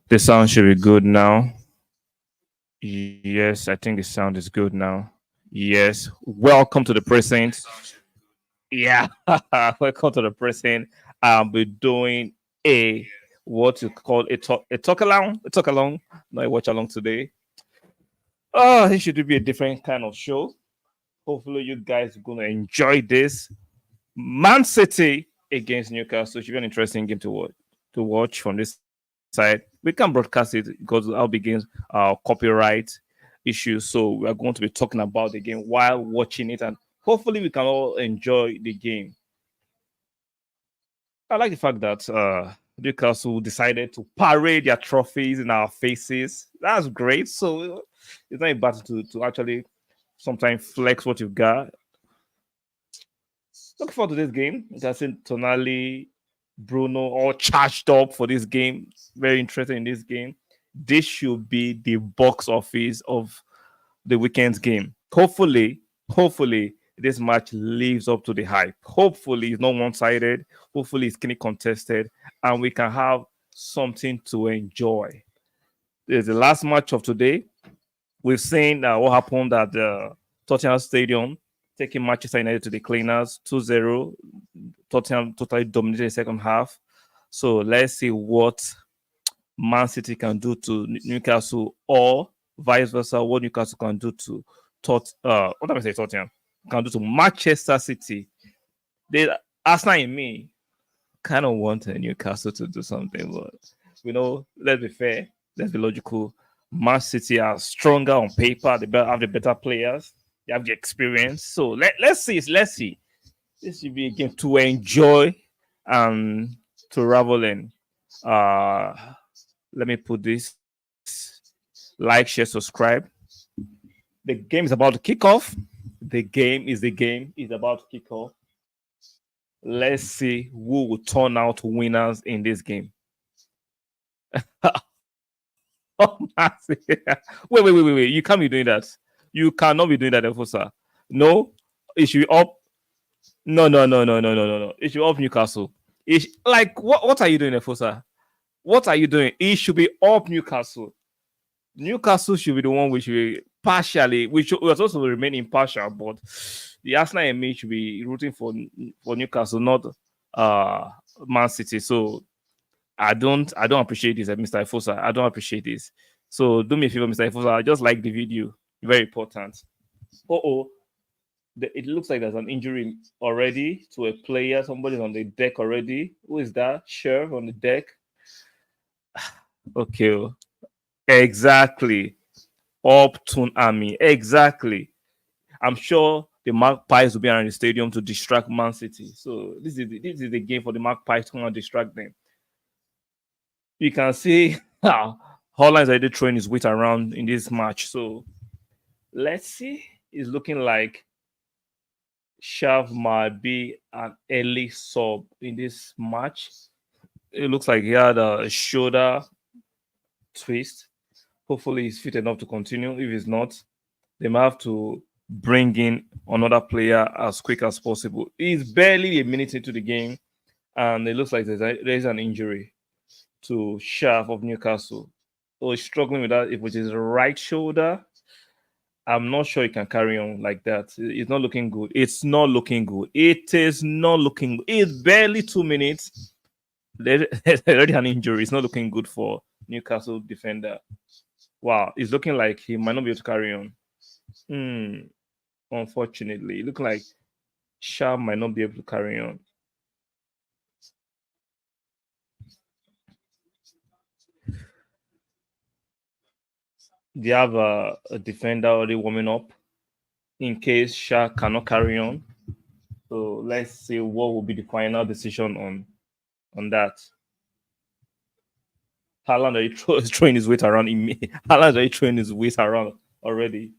The sound should be good now. Yes, I think the sound is good now. Yes. Welcome to the present. Yeah. Welcome to the present. I'll be doing a what you call a talk along. A talk along. Not a watch along today. Oh, it should be a different kind of show. Hopefully you guys are gonna enjoy this. Man City against Newcastle should be an interesting game to watch from this side. We can broadcast it because I'll begin copyright issues. So we are going to be talking about the game while watching it, and hopefully we can all enjoy the game. I like the fact that Newcastle decided to parade their trophies in our faces. That's great. So it's not a battle to actually sometimes flex what you've got. Looking forward to this game. You can see Tonali, Bruno all charged up for this game. Very interested in this game. This should be the box office of the weekend's game. Hopefully, this match lives up to the hype. Hopefully, it's not one-sided. Hopefully, it's keenly contested, and we can have something to enjoy. It's the last match of today. We've seen what happened at the Tottenham Stadium, taking Manchester United to the cleaners 2-0. Tottenham totally dominated the second half. So let's see what Man City can do to Newcastle, or vice versa, what Newcastle can do to what am I saying? Tottenham can do to Manchester City. The Arsenal in me kind of want Newcastle to do something, but let's be fair, let's be logical. Man City are stronger on paper. They have the better players. They have the experience. So let's see. Let's see. This should be a game to enjoy and to revel in. Let me put this: like, share, subscribe. The game is about to kick off. The game is about to kick off. Let's see who will turn out winners in this game. Oh, wait. You can't be doing that. You cannot be doing that, Efosa. No, it should be up. No. It should be up Newcastle. Like, what are you doing, Efosa? What are you doing? It should be up Newcastle. Newcastle should be the one which we partially, we're supposed to remain impartial, but the Arsenal and me should be rooting for Newcastle, not Man City. So I don't appreciate this, Mr. Ifosa. I don't appreciate this. So do me a favor, Mr. Ifosa. I just like the video. Very important. It looks like there's an injury already to a player. Somebody's on the deck already. Who is that? Sheriff on the deck. Okay. Exactly. Upton Army. Exactly. I'm sure the Magpies will be around the stadium to distract Man City. So this is the game for the Magpies to distract them. You can see Holland's already throwing his weight around in this match. So let's see. It's looking like Shav might be an early sub in this match. It looks like he had a shoulder twist. Hopefully, he's fit enough to continue. If he's not, they might have to bring in another player as quick as possible. He's barely a minute into the game, and it looks like there's an injury to Schaff of Newcastle. So he's struggling with that. If it is right shoulder, I'm not sure he can carry on like that. It's not looking good. It's not looking good. It is not looking good. It's barely 2 minutes. There's already an injury. It's not looking good for Newcastle defender. Wow, it's looking like he might not be able to carry on. Hmm. Unfortunately, it looks like Shah might not be able to carry on. They have a defender already warming up in case Shah cannot carry on. So let's see what will be the final decision on that. Haaland already is throwing his weight around. Haaland already throwing his weight around already.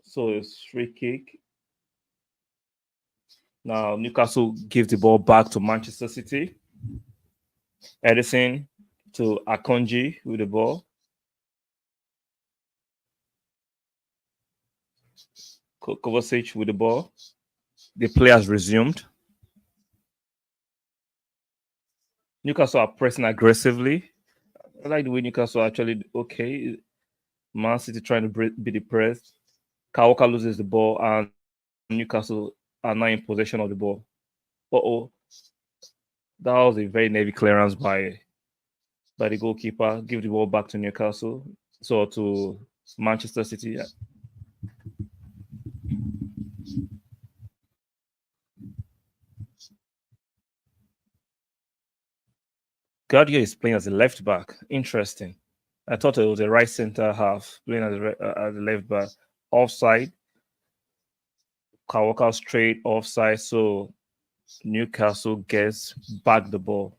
So it's free kick. Now Newcastle gives the ball back to Manchester City. Edison to Akonji with the ball. Kovacic with the ball. The play has resumed. Newcastle are pressing aggressively. I like the way Newcastle are actually okay. Man City trying to be the press. Kawaka loses the ball, and Newcastle are now in possession of the ball. Oh, that was a very heavy clearance by the goalkeeper. Give the ball back to Newcastle. So to Manchester City. Guardiola is playing as a left back. Interesting. I thought it was a right center half playing as a left back. Offside. Kawaka straight offside. So Newcastle gets back the ball.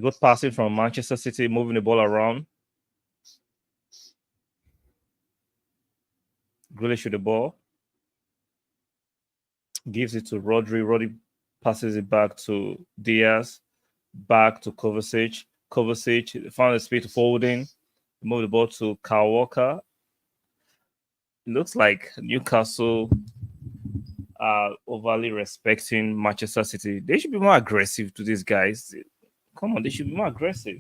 Good passing from Manchester City, moving the ball around. Grealish with the ball. Gives it to Rodri. Rodri passes it back to Diaz. Back to Kovacic. Kovacic found a space to Foden. Move the ball to Kyle Walker. It looks like Newcastle are overly respecting Manchester City. They should be more aggressive to these guys. Come on, they should be more aggressive.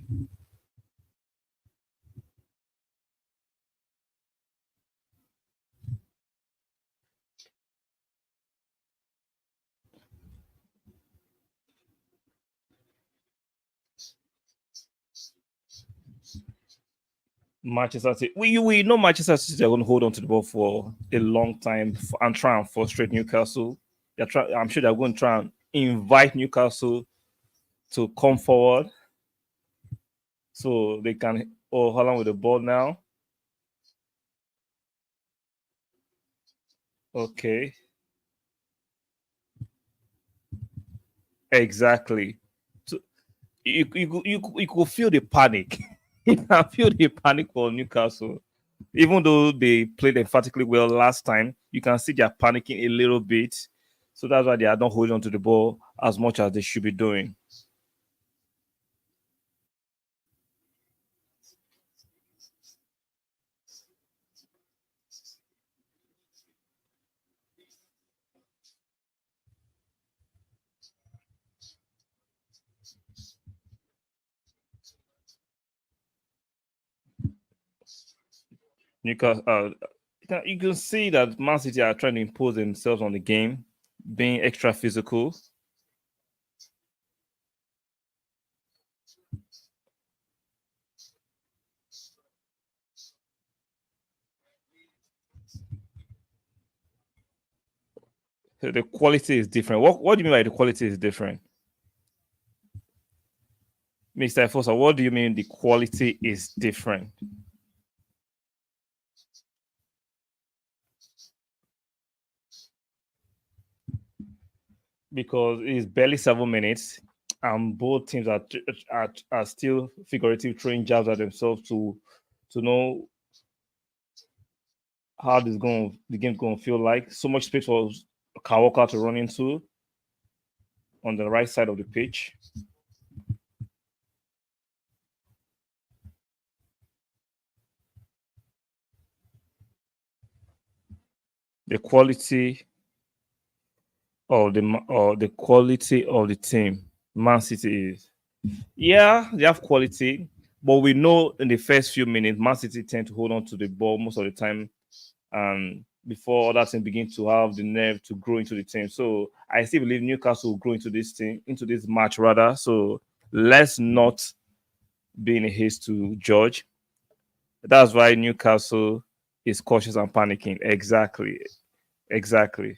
Manchester City, we know Manchester City are going to hold on to the ball for a long time and try and frustrate Newcastle. I'm sure they're going to try and invite Newcastle to come forward so they can. Oh, hold on with the ball now. Okay, exactly. So you could feel the panic. You can feel the panic for Newcastle. Even though they played emphatically well last time, you can see they're panicking a little bit. So that's why they are not holding on to the ball as much as they should be doing. Newcastle, you can see that Man City are trying to impose themselves on the game, being extra physical. The quality is different. What do you mean by the quality is different? Mr. Fossa, what do you mean the quality is different? because it's barely 7 minutes, and both teams are still figurative throwing jabs at themselves to know how the game's going to feel like. So much space for Kawaka to run into on the right side of the pitch. The quality the quality of the team, Man City is. Yeah, they have quality, but we know in the first few minutes, Man City tend to hold on to the ball most of the time, and before other teams begin to have the nerve to grow into the team. So I still believe Newcastle will grow into this team, into this match rather. So let's not be in a haste to judge. That's why Newcastle is cautious and panicking. Exactly. Exactly.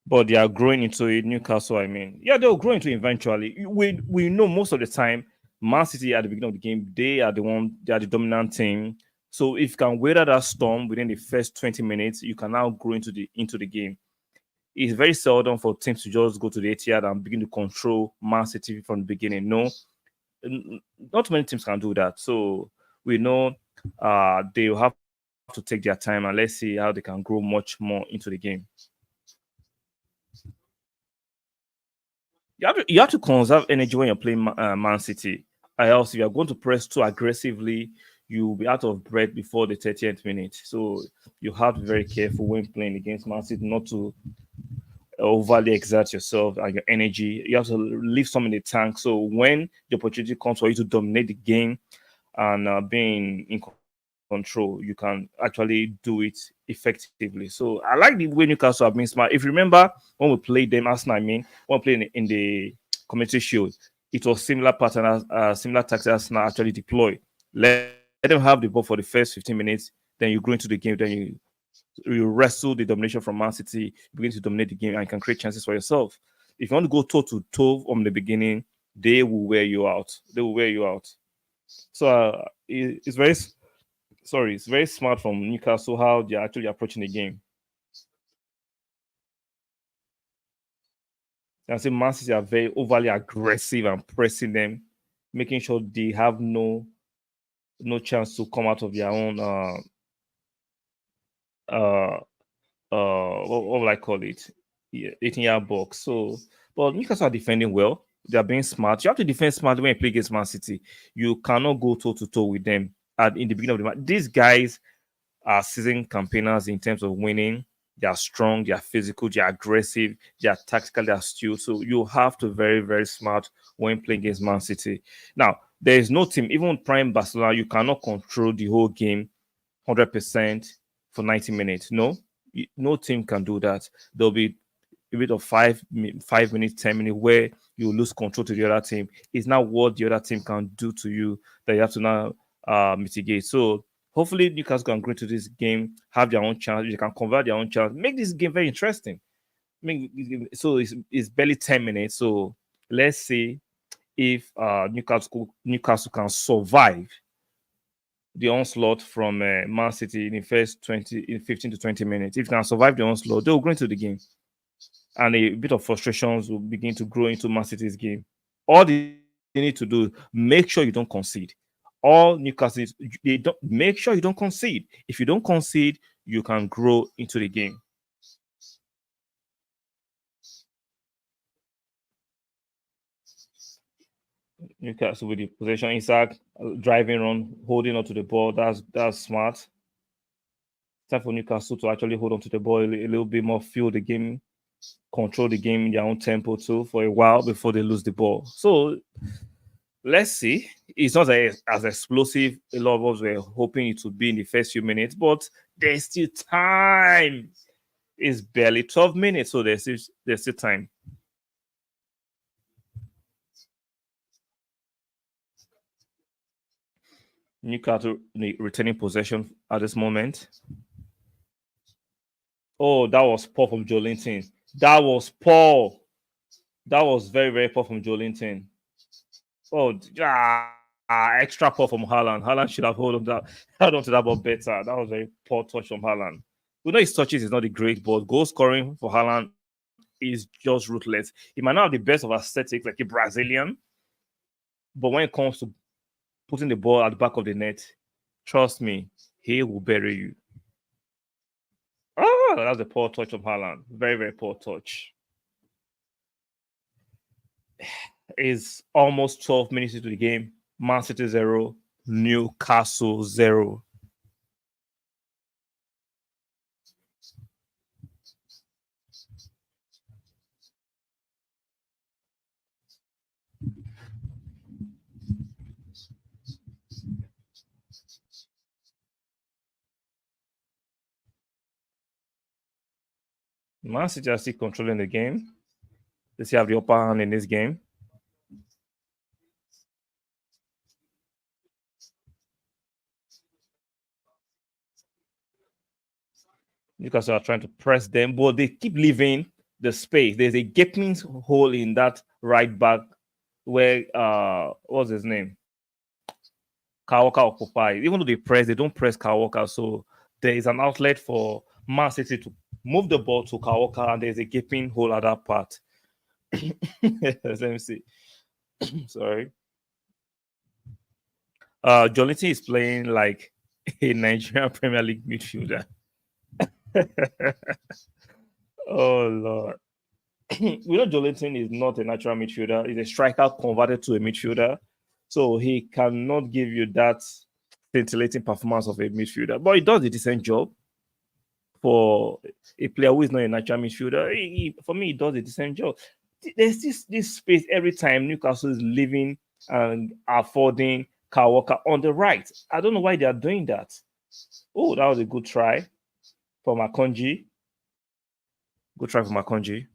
But they are growing into it. Newcastle, I mean, yeah, they'll grow into it eventually. We know most of the time, Man City at the beginning of the game, they are the dominant team. So if you can weather that storm within the first 20 minutes, you can now grow into the game. It's very seldom for teams to just go to the Etihad and begin to control Man City from the beginning. No, not many teams can do that. So we know they will have to take their time, and let's see how they can grow much more into the game. You have to conserve energy when you're playing Man City. Else, if you're going to press too aggressively, you'll be out of breath before the 30th minute. So you have to be very careful when playing against Man City not to overly exert yourself and your energy. You have to leave some in the tank. So when the opportunity comes for you to dominate the game and being in control, you can actually do it effectively. So I like the way Newcastle have been smart. If you remember when we played them, Arsenal, I mean, when we played in the community shield, it was similar pattern as similar tactics Arsenal actually deploy. Let them have the ball for the first 15 minutes, then you go into the game, then you wrestle the domination from Man City, you begin to dominate the game, and you can create chances for yourself. If you want to go toe to toe from the beginning, they will wear you out. They will wear you out. So it's very sorry, it's very smart from Newcastle how they're actually approaching the game. And say Man City are very overly aggressive and pressing them, making sure they have no chance to come out of their own uh what will I call it? Yeah, 18-yard box. So, but Newcastle are defending well. They are being smart. You have to defend smart when you play against Man City. You cannot go toe to toe with them at in the beginning of the match. These guys are seasoned campaigners in terms of winning. They are strong, they are physical, they are aggressive, they are tactically astute. So you have to very, very smart when playing against Man City. Now, there is no team, even prime Barcelona, you cannot control the whole game 100% for 90 minutes. No, no team can do that. There'll be a bit of 5 minutes, 10 minutes where you lose control to the other team. It's not what the other team can do to you that you have to now mitigate. So hopefully Newcastle can go into this game, have their own chance. They can convert their own chance, make this game very interesting. So it's barely 10 minutes. So let's see if Newcastle can survive the onslaught from Man City in the first 15 to 20 minutes. If they can survive the onslaught, they'll go into the game, and a bit of frustrations will begin to grow into Man City's game. All they need to do, make sure you don't concede. All Newcastle they don't make sure you don't concede. If you don't concede, you can grow into the game. Newcastle with the possession, Isaac driving on, holding on to the ball. That's smart. Time for Newcastle to actually hold on to the ball a little bit more, feel the game, control the game in their own tempo too for a while before they lose the ball. So let's see. It's not as explosive a lot of us were hoping it would be in the first few minutes, but there's still time. It's barely 12 minutes, so there's still time. Newcastle retaining possession at this moment. Oh, that was poor from Jolinton. That was poor. That was very, very poor from Jolinton. Oh, extra poor from Haaland. Haaland should have held on to that ball better. That was very poor touch from Haaland. We know his touches is not the great, but goal scoring for Haaland is just ruthless. He might not have the best of aesthetics like a Brazilian, but when it comes to putting the ball at the back of the net, trust me, he will bury you. Oh, that's a poor touch from Haaland. Very, very poor touch. Is almost 12 minutes into the game. Man City 0, Newcastle 0. Man City are still controlling the game. They still have the upper hand in this game. Newcastle are trying to press them, but they keep leaving the space. There's a gaping hole in that right back where what's his name? Kawaka occupies. Even though they press, they don't press Kawaka. So there is an outlet for Man City to move the ball to Kawaka, and there's a gaping hole at that part. Let me see. Sorry. Jolinton is playing like a Nigerian Premier League midfielder. Oh Lord. We know Jolinton is not a natural midfielder. He's a striker converted to a midfielder. So he cannot give you that scintillating performance of a midfielder. But he does a decent job for a player who is not a natural midfielder. For me, he does a decent job. There's this space every time Newcastle is leaving and affording Kawaka on the right. I don't know why they are doing that. Oh, that was a good try for Makonji. Good try for Makonji.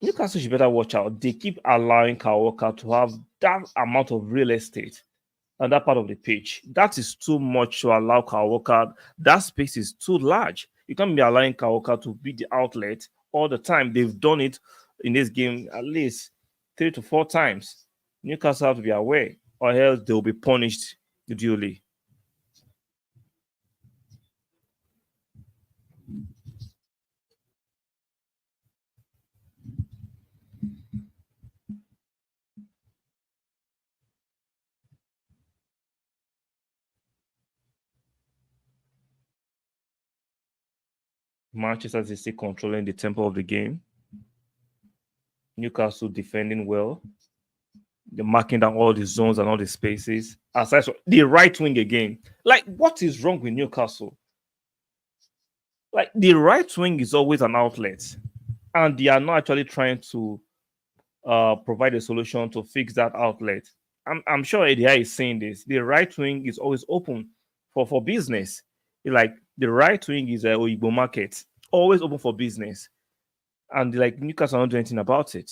Newcastle should better watch out. They keep allowing Kawaka to have that amount of real estate on that part of the pitch. That is too much to allow Kawaka. That space is too large. You can't be allowing Kawaka to be the outlet all the time. They've done it in this game at least 3 to 4 times. Newcastle have to be aware, or else they will be punished duly. Manchester is still controlling the tempo of the game. Newcastle defending well. They're marking down all the zones and all the spaces. Aside from the right wing again. Like, what is wrong with Newcastle? Like, the right wing is always an outlet, and they are not actually trying to provide a solution to fix that outlet. I'm sure ADI is saying this. The right wing is always open for business. Like, the right wing is a Oigbo market, always open for business. And like Newcastle are not doing anything about it.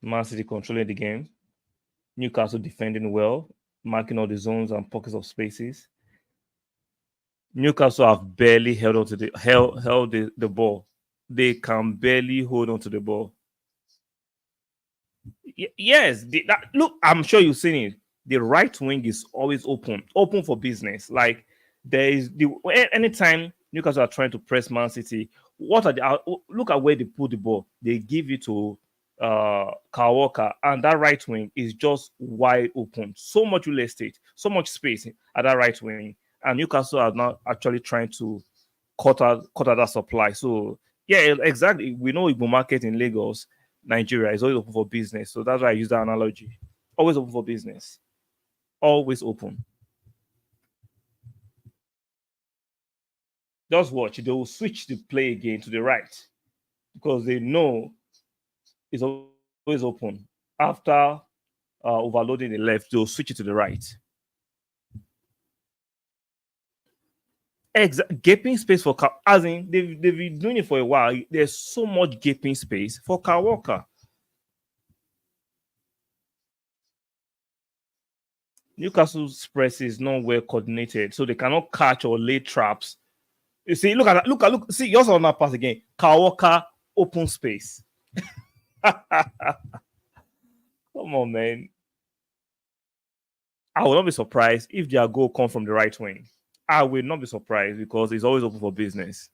Man City controlling the game. Newcastle defending well, marking all the zones and pockets of spaces. Newcastle have barely held on to held the ball. They can barely hold on to the ball. Yes, look, I'm sure you've seen it. The right wing is always open for business. Like, there is anytime Newcastle are trying to press Man City, what are look at where they put the ball. They give it to Kyle, and that right wing is just wide open. So much real estate, so much space at that right wing, and Newcastle are now actually trying to cut out that supply. So yeah, exactly. We know Igbo market in Lagos, Nigeria is always open for business. So that's why I use that analogy. Always open for business. Always open. Just watch. They will switch the play again to the right because they know it's always open. After overloading the left, they'll switch it to the right. Gaping space for Car, as in they've been doing it for a while. There's so much gaping space for Kyle Walker. Newcastle's press is not well coordinated, so they cannot catch or lay traps. You see, look at that. Look. See, you also on that pass again. Kyle Walker, open space. Come on, man. I will not be surprised if their goal come from the right wing. I will not be surprised because it's always open for business.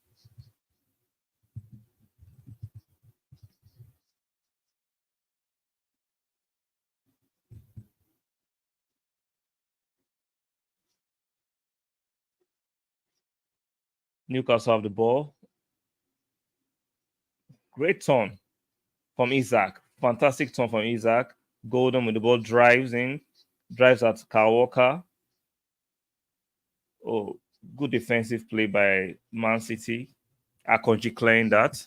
Newcastle have the ball. Great turn from Isaac. Fantastic turn from Isaac. Golden with the ball drives in. Drives at Kyle Walker. Oh, good defensive play by Man City. Akonji clearing that.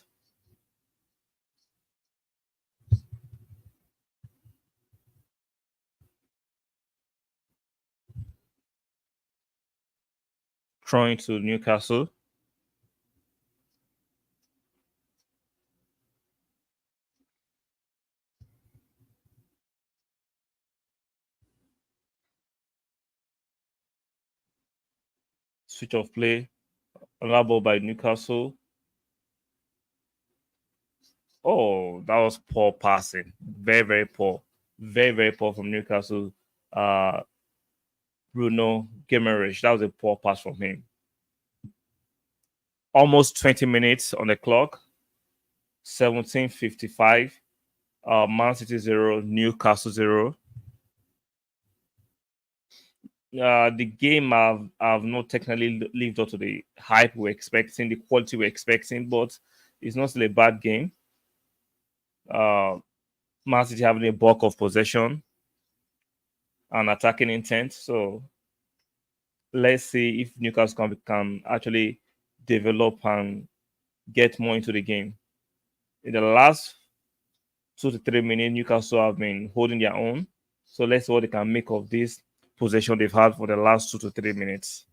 Throwing to Newcastle. Switch of play. Another ball by Newcastle. Oh, that was poor passing. Very, very poor. Very, very poor from Newcastle. Bruno Guimaraes. That was a poor pass from him. Almost 20 minutes on the clock. 17:55. Man City 0, Newcastle 0. The game have not technically lived up to the hype we're expecting, the quality we're expecting, but it's not still a bad game. Man City having a bulk of possession and attacking intent. So let's see if Newcastle can actually develop and get more into the game. In the last 2 to 3 minutes, Newcastle have been holding their own. So let's see what they can make of this possession they've had for the last 2 to 3 minutes.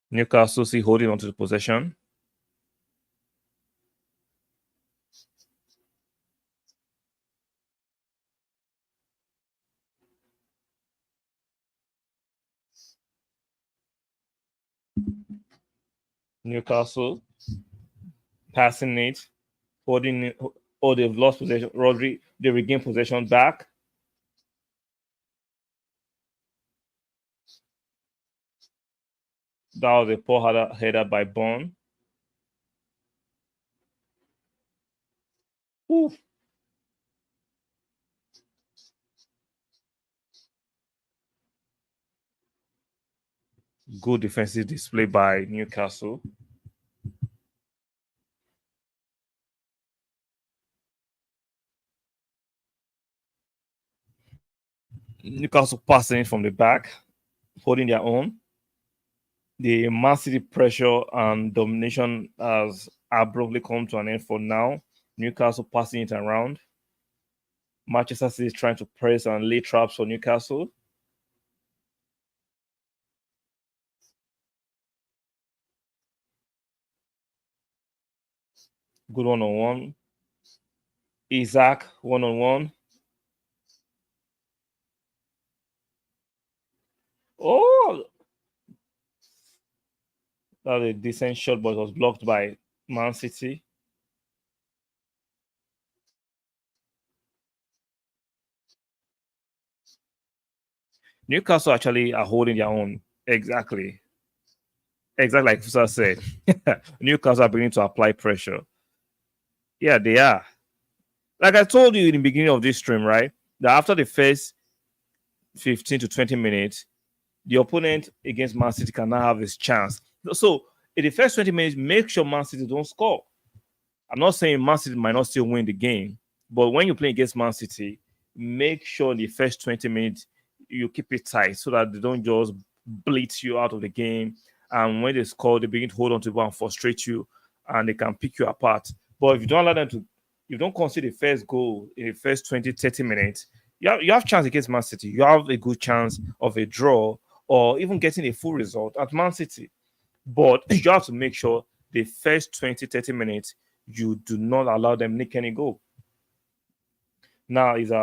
Newcastle see holding onto the possession. Newcastle passing it, holding it. Oh, they've lost possession. Rodri, they regain possession back. That was a poor header by Bond. Oof. Good defensive display by Newcastle. Newcastle passing it from the back, holding their own. The Man City pressure and domination has abruptly come to an end for now. Newcastle passing it around. Manchester City is trying to press and lay traps for Newcastle. Good one-on-one. Isaac, one-on-one. Oh, that was a decent shot, but it was blocked by Man City. Newcastle actually are holding their own. Exactly like Fusa said. Newcastle are beginning to apply pressure. Yeah, they are. Like I told you in the beginning of this stream, right? That after the first 15 to 20 minutes, the opponent against Man City can now have his chance. So in the first 20 minutes, make sure Man City don't score. I'm not saying Man City might not still win the game, but when you play against Man City, make sure in the first 20 minutes you keep it tight so that they don't just blitz you out of the game. And when they score, they begin to hold on to the ball and frustrate you, and they can pick you apart. But if you don't allow them to, you don't concede the first goal in the first 20, 30 minutes, you have chance against Man City. You have a good chance of a draw or even getting a full result at Man City. But you have to make sure the first 20, 30 minutes, you do not allow them nick any goal. Now is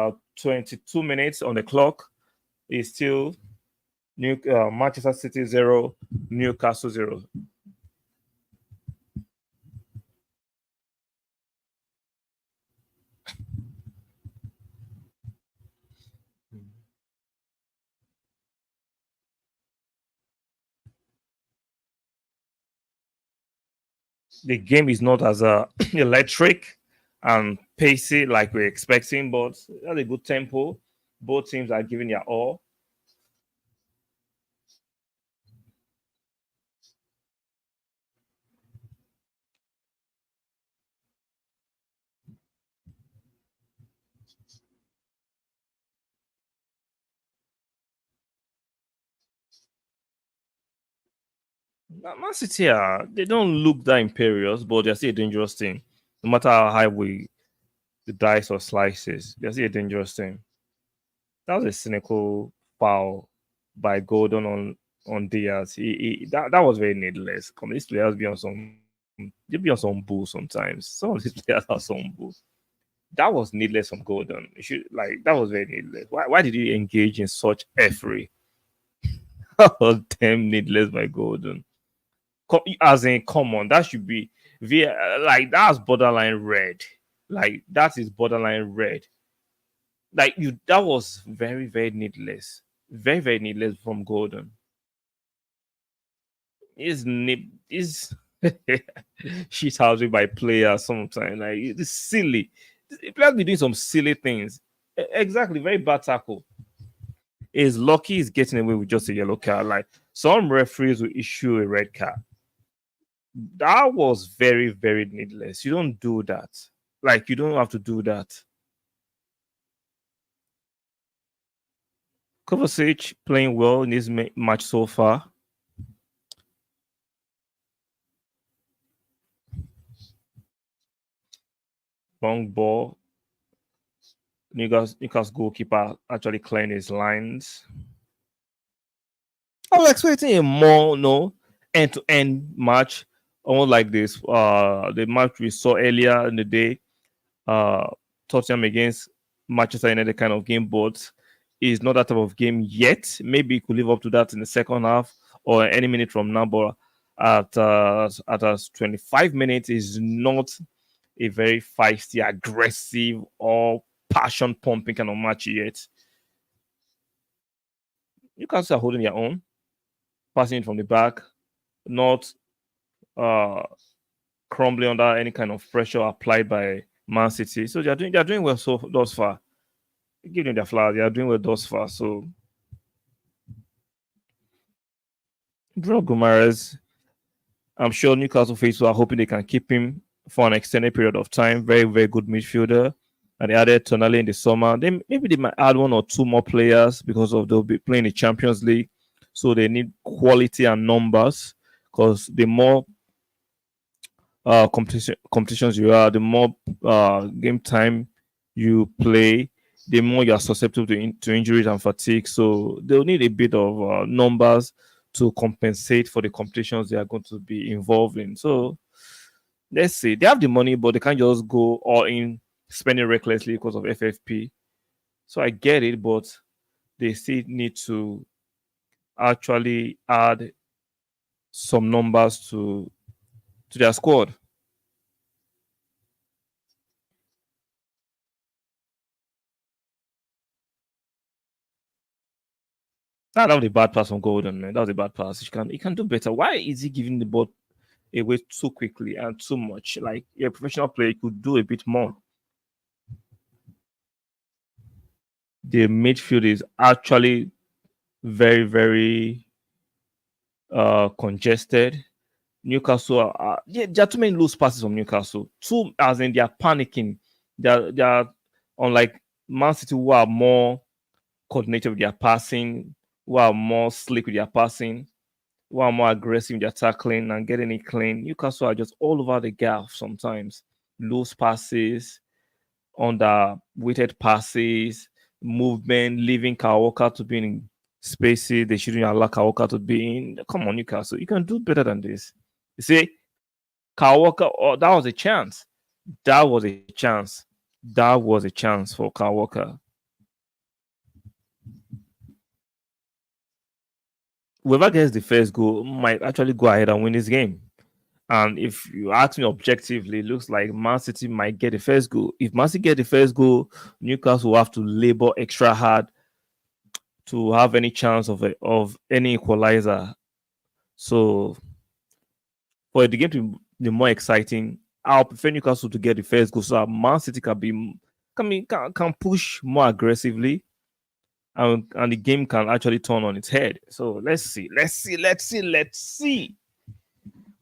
22 minutes on the clock. It's still Manchester City 0, Newcastle 0. The game is not as electric and pacey like we're expecting, but at a good tempo. Both teams are giving their all. Man City they don't look that imperious, but they're still a dangerous team. No matter how high we the dice or slices, they're still a dangerous team. That was a cynical foul by Gordon on Diaz. That was very needless. Come, these players be on some they be on some bull sometimes. Some of these players are some bull. That was needless from Gordon. That was very needless. Why did he engage in such effery? That was damn needless by Gordon. As in, come on, that should be like that's borderline red. Like that is borderline red. Like you, that was very very needless, very needless from Gordon. Is shit housing by players sometimes. Like it's silly. Players be doing some silly things. Exactly, very bad tackle. Is lucky he's getting away with just a yellow card. Like some referees will issue a red card. That was very needless. You don't do that. Like you don't have to do that. Kovacic playing well in this match so far. Long ball. Newcastle goalkeeper actually clearing his lines. I was expecting a more end-to-end match, almost like this. The match we saw earlier in the day, uh, Tottenham against Manchester United kind of game, but is not that type of game yet. Maybe it could live up to that in the second half or any minute from now. But at us 25 minutes is not a very feisty, aggressive, or passion pumping kind of match yet. Newcastle are holding their own, passing it from the back, not uh, crumbling under any kind of pressure applied by Man City. So they're doing well so thus far. Give them their flowers. They are doing well thus far. So Bruno Guimaraes, I'm sure Newcastle faithful are hoping they can keep him for an extended period of time. Very good midfielder. And they added Tonali in the summer. Then maybe they might add one or two more players because of they'll be playing the Champions League. So they need quality and numbers because the more competitions you are, the more game time you play, the more you are susceptible to injuries and fatigue. So they'll need a bit of numbers to compensate for the competitions they are going to be involved in. So let's see. They have the money, but they can't just go all in spending recklessly because of FFP. So I get it, but they still need to actually add some numbers to their squad. That was a bad pass from Golden, man. That was a bad pass. He can do better. Why is he giving the ball away too quickly and too much? Like a professional player could do a bit more. The midfield is actually very congested. Newcastle yeah, there are too many loose passes from Newcastle. Too, as in they are panicking. They are unlike Man City, who are more coordinated with their passing, who are more slick with their passing, who are more aggressive with their tackling and getting it clean. Newcastle are just all over the gap sometimes. Loose passes, underweighted passes, movement, leaving Kawaka to be in spaces they shouldn't allow Kawaka to be in. Come on, Newcastle, you can do better than this. You see, Kawaka, oh, that was a chance. That was a chance. That was a chance for Kawaka. Whoever gets the first goal might actually go ahead and win this game. And if you ask me objectively, it looks like Man City might get the first goal. If Man City get the first goal, Newcastle will have to labor extra hard to have any chance of any equalizer. So for the game to be more exciting, I'll prefer Newcastle to get the first goal so that Man City can push more aggressively and the game can actually turn on its head. So let's see.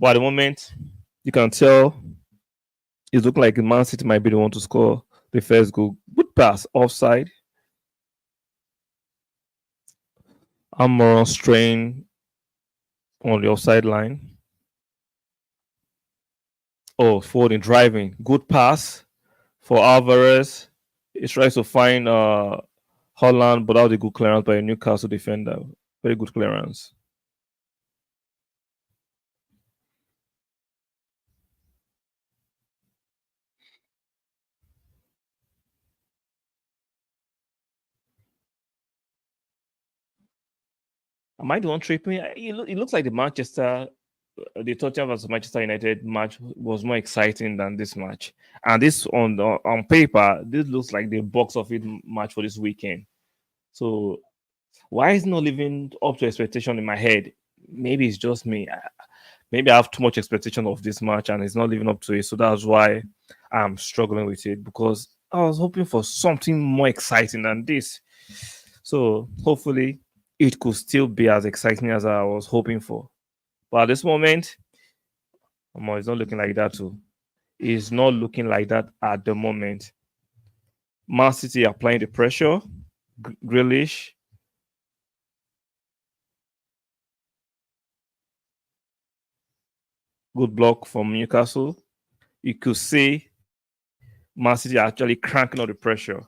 But at the moment, you can tell it looks like Man City might be the one to score the first goal. Good pass, offside. Amoron strain on the offside line. Oh, Foden driving. Good pass for Alvarez. He tries to find Holland, but that was a good clearance by a Newcastle defender. Very good clearance. Am I the one tripping? It looks like the Tottenham versus Manchester United match was more exciting than this match. And this on paper, this looks like the box office match for this weekend. So why is it not living up to expectation in my head? Maybe it's just me. Maybe I have too much expectation of this match and it's not living up to it. So that's why I'm struggling with it because I was hoping for something more exciting than this. So hopefully it could still be as exciting as I was hoping for. But at this moment, it's not looking like that too. It's not looking like that at the moment. Man City applying the pressure. Grealish, good block from Newcastle. You could see Man City actually cranking out the pressure.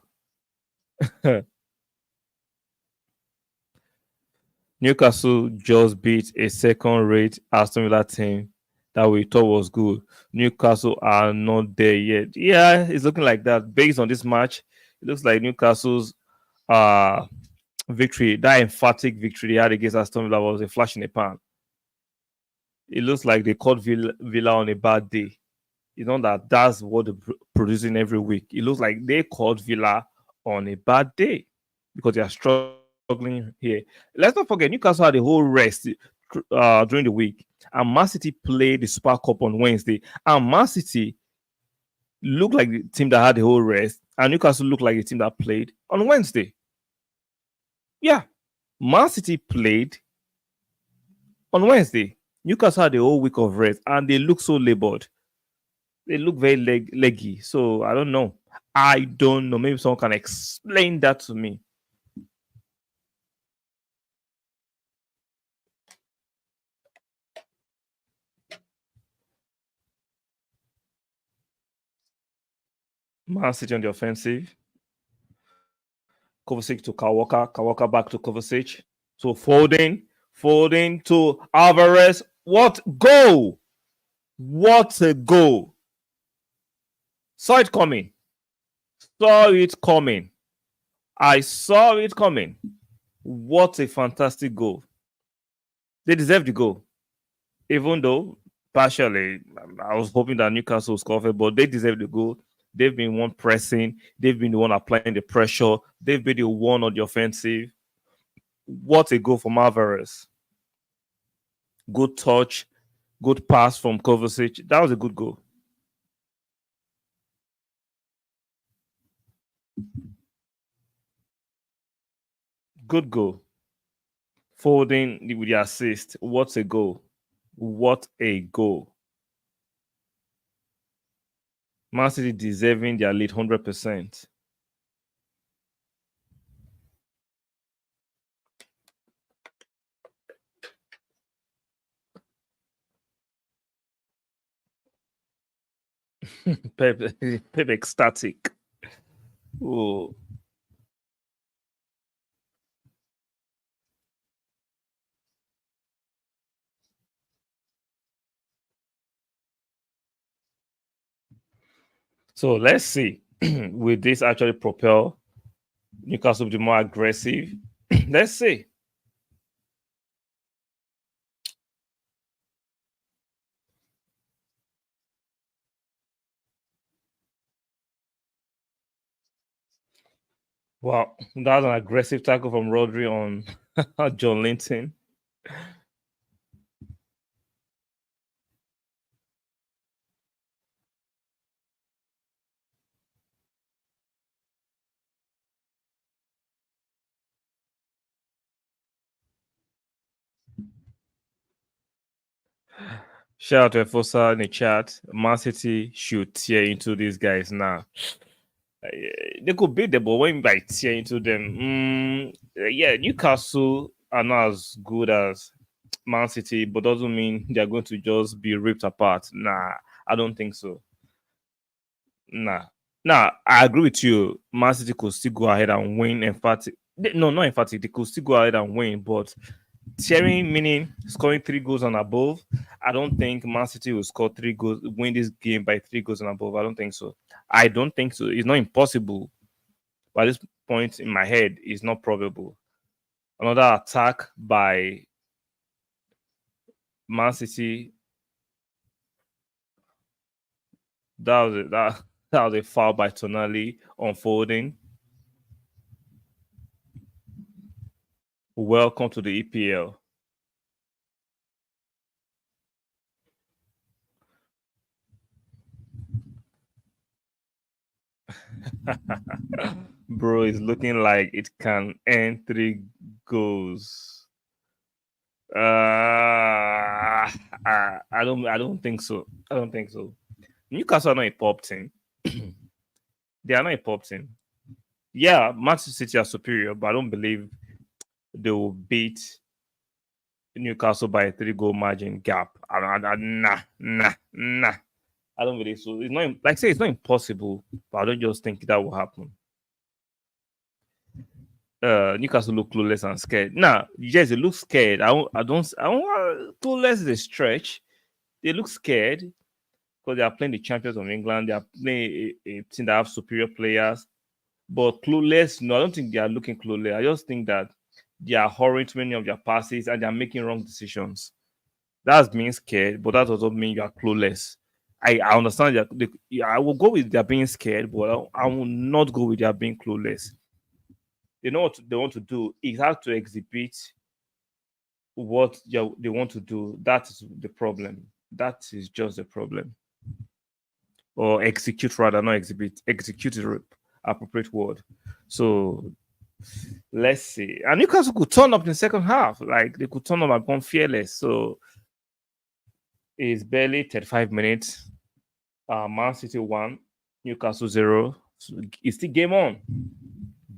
Newcastle just beat a second-rate Aston Villa team that we thought was good. Newcastle are not there yet. Yeah, it's looking like that. Based on this match, it looks like Newcastle's uh victory, that emphatic victory they had against Aston Villa was a flash in the pan. It looks like they caught Villa on a bad day. You know that's what they're producing every week. It looks like they caught Villa on a bad day because they are struggling here. Let's not forget Newcastle had a whole rest during the week, and Man City played the Super Cup on Wednesday, and Man City looked like the team that had the whole rest, and Newcastle looked like the team that played on Wednesday. Yeah, Man City played on Wednesday. Newcastle had the whole week of rest, and they look so labored. They look very leggy. So I don't know. I don't know. Maybe someone can explain that to me. Man City on the offensive. Kovacic to Kawaka. Kawaka back to Kovacic. So Foden to Alvarez. What goal! What a goal! Saw it coming. Saw it coming. I saw it coming. What a fantastic goal. They deserve the goal. Even though partially I was hoping that Newcastle would score, but they deserve the goal. They've been one pressing, they've been the one applying the pressure, they've been the one on the offensive. What a goal from Alvarez. Good touch, good pass from Kovacic. That was a good goal. Good goal. Folding with the assist. What a goal. What a goal. Man City deserving their lead 100%. Pep, Pep ecstatic. Oh. So let's see. Will this actually propel Newcastle to be more aggressive? Let's see. Wow, that was an aggressive tackle from Rodri on John Linton. Shout out to Efosa in the chat. Man City should tear into these guys now. They could beat them, but when by tear into them, yeah, Newcastle are not as good as Man City, but doesn't mean they're going to just be ripped apart. Nah, I don't think so. Nah. Nah, I agree with you. Man City could still go ahead and win. Emphatic. No, not emphatic. They could still go ahead and win, but tearing meaning scoring 3 goals and above. I don't think Man City will score 3 goals, win this game by 3 goals and above. I don't think so. I don't think so. It's not impossible. But at this point in my head, it's not probable. Another attack by Man City. That was a foul by Tonali unfolding. Welcome to the EPL. Bro, it's looking like it can end 3 goals. I don't think so. I don't think so. Newcastle are not a pop team. They are not a pop team. Yeah, Manchester City are superior, but I don't believe they will beat Newcastle by a 3 goal margin gap. Nah. I don't believe so. It's not like I say it's not impossible, but I don't just think that will happen. Newcastle look clueless and scared. Nah, yes, they look scared. I don't clueless is a stretch. They look scared because they are playing the champions of England. They are playing a team that have superior players. But clueless, no, I don't think they are looking clueless. I just think that they are hurrying too many of their passes and they are making wrong decisions. That's being scared, but that doesn't mean you are clueless. I understand that I will go with their being scared, but I will not go with their being clueless. They know what they want to do. It has to exhibit what they want to do. That is the problem. That is just the problem. Or execute rather, not exhibit. Execute is the appropriate word. So let's see. And Newcastle could turn up in the second half. Like they could turn up and become fearless. So it's barely 35 minutes. Man City 1, Newcastle 0. So it's still game on.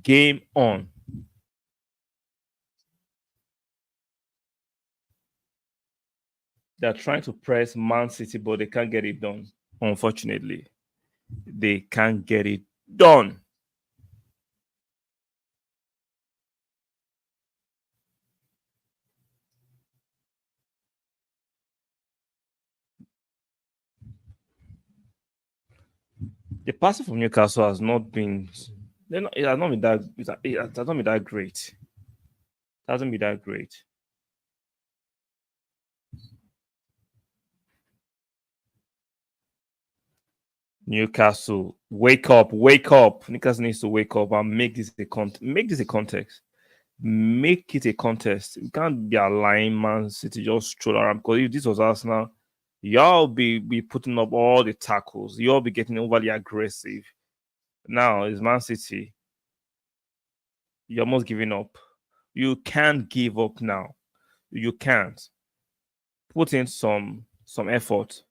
Game on. They're trying to press Man City, but they can't get it done. Unfortunately, they can't get it done. The passing from Newcastle has not been. It has not been that. It has not been that great. It hasn't been that great. Newcastle, wake up, wake up. Newcastle needs to wake up and make this a context. Make it a contest. You can't be allowing Man City just stroll around because if this was Arsenal, y'all be putting up all the tackles. Y'all be getting overly aggressive. Now it's Man City. You're almost giving up. You can't give up now. You can't. put in some effort.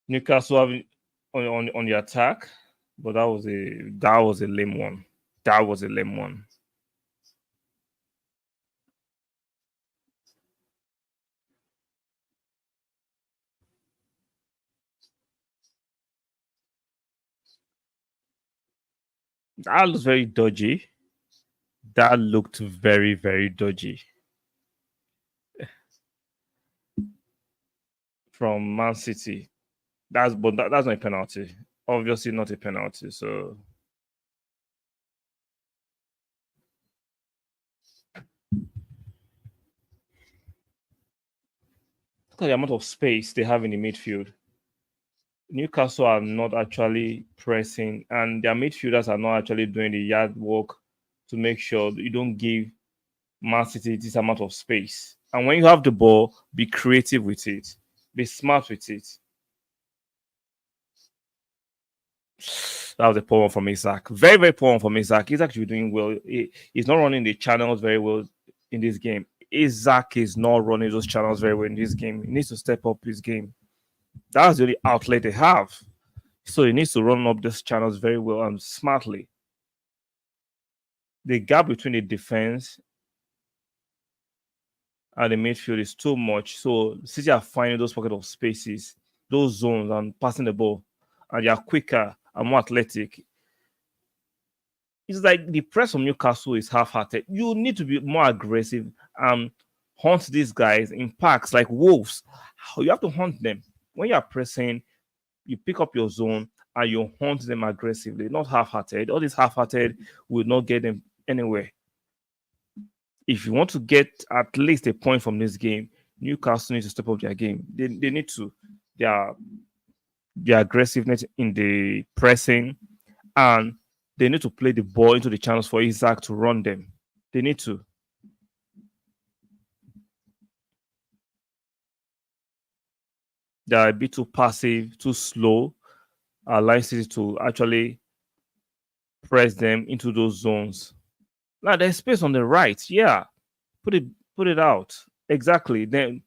Newcastle have on the attack, but that was a lame one. That was a lame one. That looks very dodgy. That looked very, very dodgy from Man City. That's not a penalty. Obviously not a penalty. So look at the amount of space they have in the midfield. Newcastle are not actually pressing, and their midfielders are not actually doing the yard work to make sure you don't give Man City this amount of space. And when you have the ball, be creative with it, be smart with it. That was a poor one from Isaac. Very, very poor one from Isaac. He's actually doing well. He's not running the channels very well in this game. Isaac is not running those channels very well in this game. He needs to step up his game. That's the only outlet they have. So he needs to run up these channels very well and smartly. The gap between the defense and the midfield is too much. So City are finding those pockets of spaces, those zones, and passing the ball. And they are quicker and more athletic. It's like the press from Newcastle is half-hearted. You need to be more aggressive and hunt these guys in packs like wolves. You have to hunt them. When you are pressing, you pick up your zone and you hunt them aggressively, not half-hearted. All this half-hearted will not get them anywhere. If you want to get at least a point from this game, Newcastle needs to step up their game. They need to. Their their aggressiveness in the pressing, and they need to play the ball into the channels for Isaac to run them. They need to. They are a bit too passive, too slow. Allowing City to actually press them into those zones. Now there's space on the right. Yeah, put it put it out exactly. Then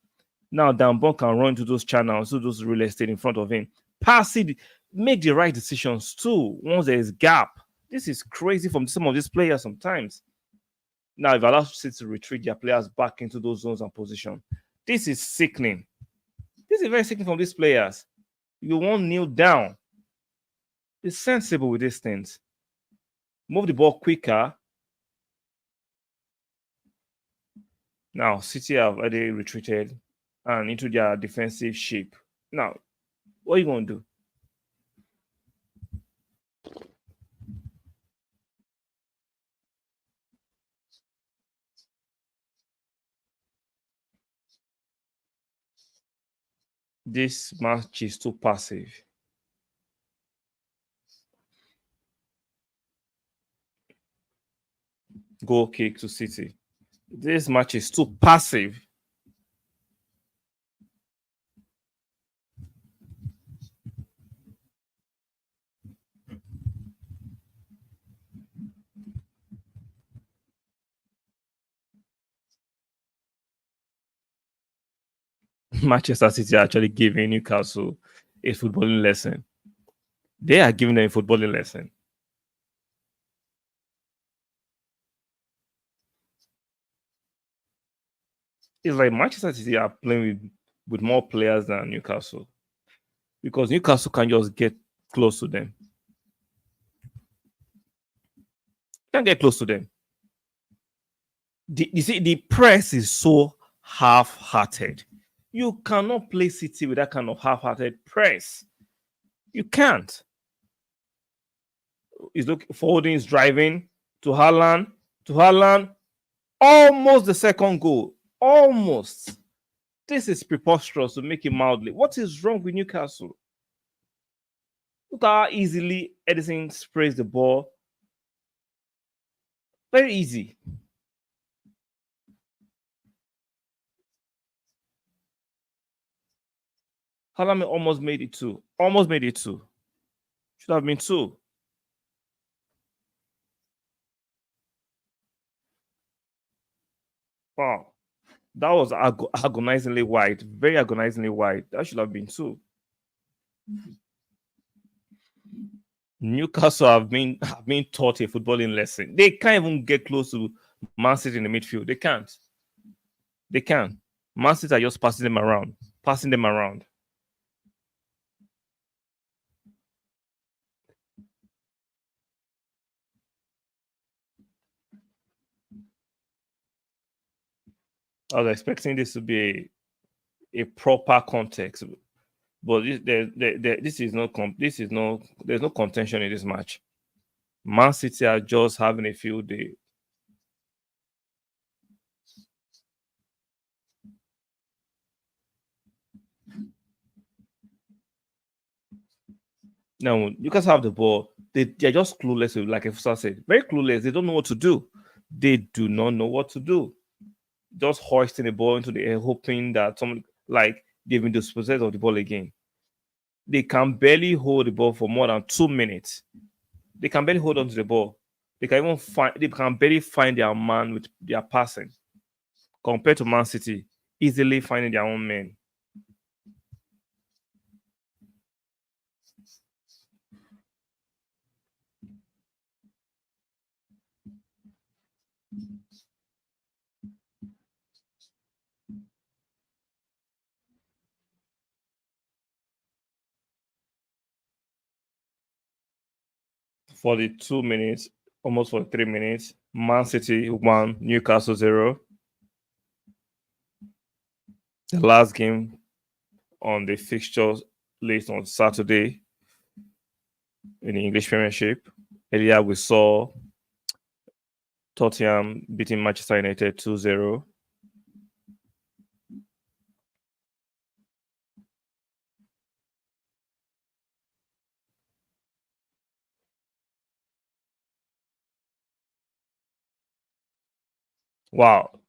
now Dambon can run to those channels, to those real estate in front of him. Pass it, make the right decisions too. Once there is gap, this is crazy from some of these players sometimes. Now, if allow City to retreat their players back into those zones and position, this is sickening. This is very sickening from these players. You won't kneel down. Be sensible with these things. Move the ball quicker. Now, City have already retreated and into their defensive shape. Now, what are you going to do? This match is too passive. Goal kick to City. This match is too passive. Manchester City are actually giving Newcastle a footballing lesson. They are giving them a footballing lesson. It's like Manchester City are playing with more players than Newcastle because Newcastle can just get close to them. Can get close to them. You see, the press is so half-hearted. You cannot play City with that kind of half-hearted press. You can't. He's looking, Foden's driving to Haaland, almost the second goal. Almost. This is preposterous to make it mildly. What is wrong with Newcastle? Look how easily Edison sprays the ball. Very easy. Haaland almost made it two. Almost made it two. Should have been two. Wow. That was agonizingly wide. Very agonizingly wide. That should have been two. Newcastle have been taught a footballing lesson. They can't even get close to Man City in the midfield. They can't. They can. Man City are just passing them around. Passing them around. I was expecting this to be a proper context. But this is no this is no there's no contention in this match. Man City are just having a field day. Now you guys have the ball. They're just clueless, like Efsa said. Very clueless. They don't know what to do. They do not know what to do. Just hoisting the ball into the air, hoping that someone like they've been dispossessed of the ball again. They can barely hold the ball for more than 2 minutes. They can barely hold on to the ball. They can barely find their man with their passing compared to Man City, easily finding their own men. For the 2 minutes, almost for 3 minutes, Man City won, Newcastle zero. The last game on the fixtures list on Saturday in the English Premiership. Earlier, we saw Tottenham beating Manchester United 2-0. Wow,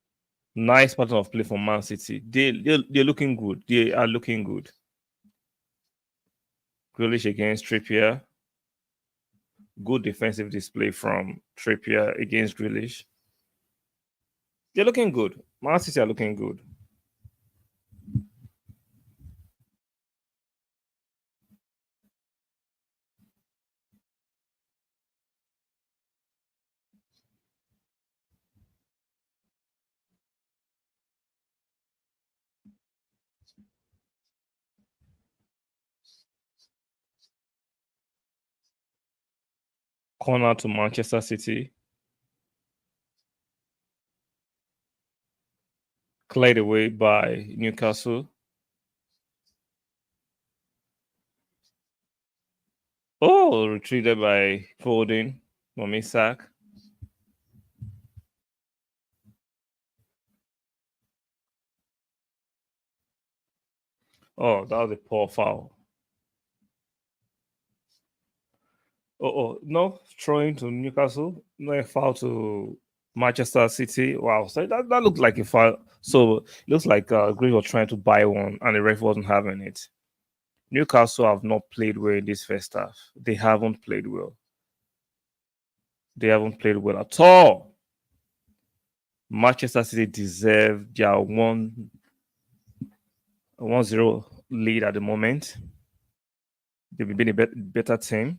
nice pattern of play from Man City. They're looking good. They are looking good. Grealish against Trippier. Good defensive display from Trippier against Grealish. They're looking good. Man City are looking good. Corner to Manchester City. Cleared away by Newcastle. Oh, retrieved by Foden from Isak. Oh, that was a poor foul. No, throwing to Newcastle. No, a foul to Manchester City. Wow, so that looked like a foul. So it looks like Green was trying to buy one, and the ref wasn't having it. Newcastle have not played well in this first half. They haven't played well. They haven't played well at all. Manchester City deserve their 1-0 lead at the moment. They've been a better team,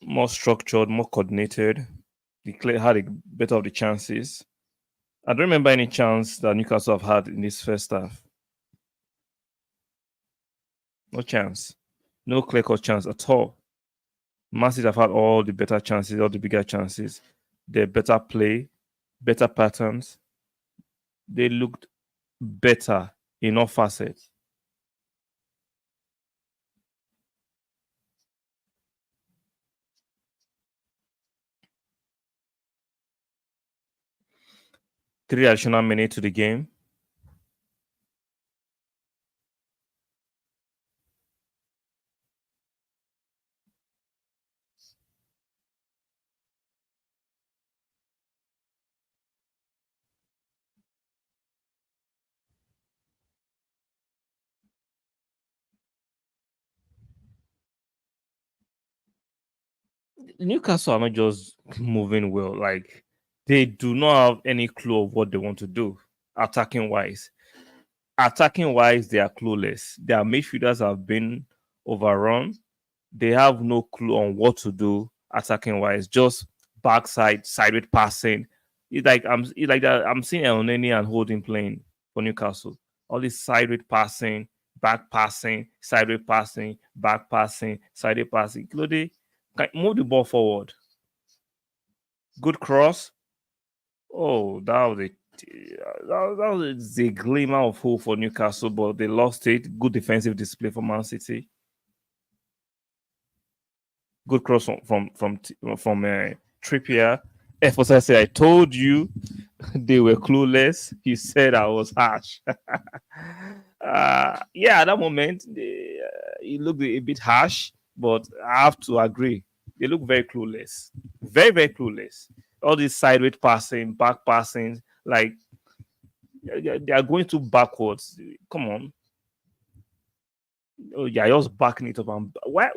more structured, more coordinated. They had a better of the chances. I don't remember any chance that Newcastle have had in this first half. No chance. No clear cut chance at all. Man City have had all the better chances, all the bigger chances. Their better play, better patterns. They looked better in all facets. Three additional minutes to the game. Newcastle are not just moving well. Like they do not have any clue of what they want to do attacking wise. Attacking wise, they are clueless. Their midfielders have been overrun. They have no clue on what to do attacking wise. Just backside, sideward passing. It's like that. I'm seeing Elneny and Holding playing for Newcastle. All this sideward passing, back passing, sideward passing, back passing, sideward passing. Claude, move the ball forward. Good cross. Oh, that was a glimmer of hope for Newcastle, but they lost it. Good defensive display for Man City. Good cross from Trippier. Efforts, said, I told you they were clueless. He said I was harsh. Yeah, at that moment, he looked a bit harsh, but I have to agree. They look very clueless. Very, very clueless. All this sideways passing, back passing, like they are going too backwards. Come on. Oh, yeah, just backing it up. And why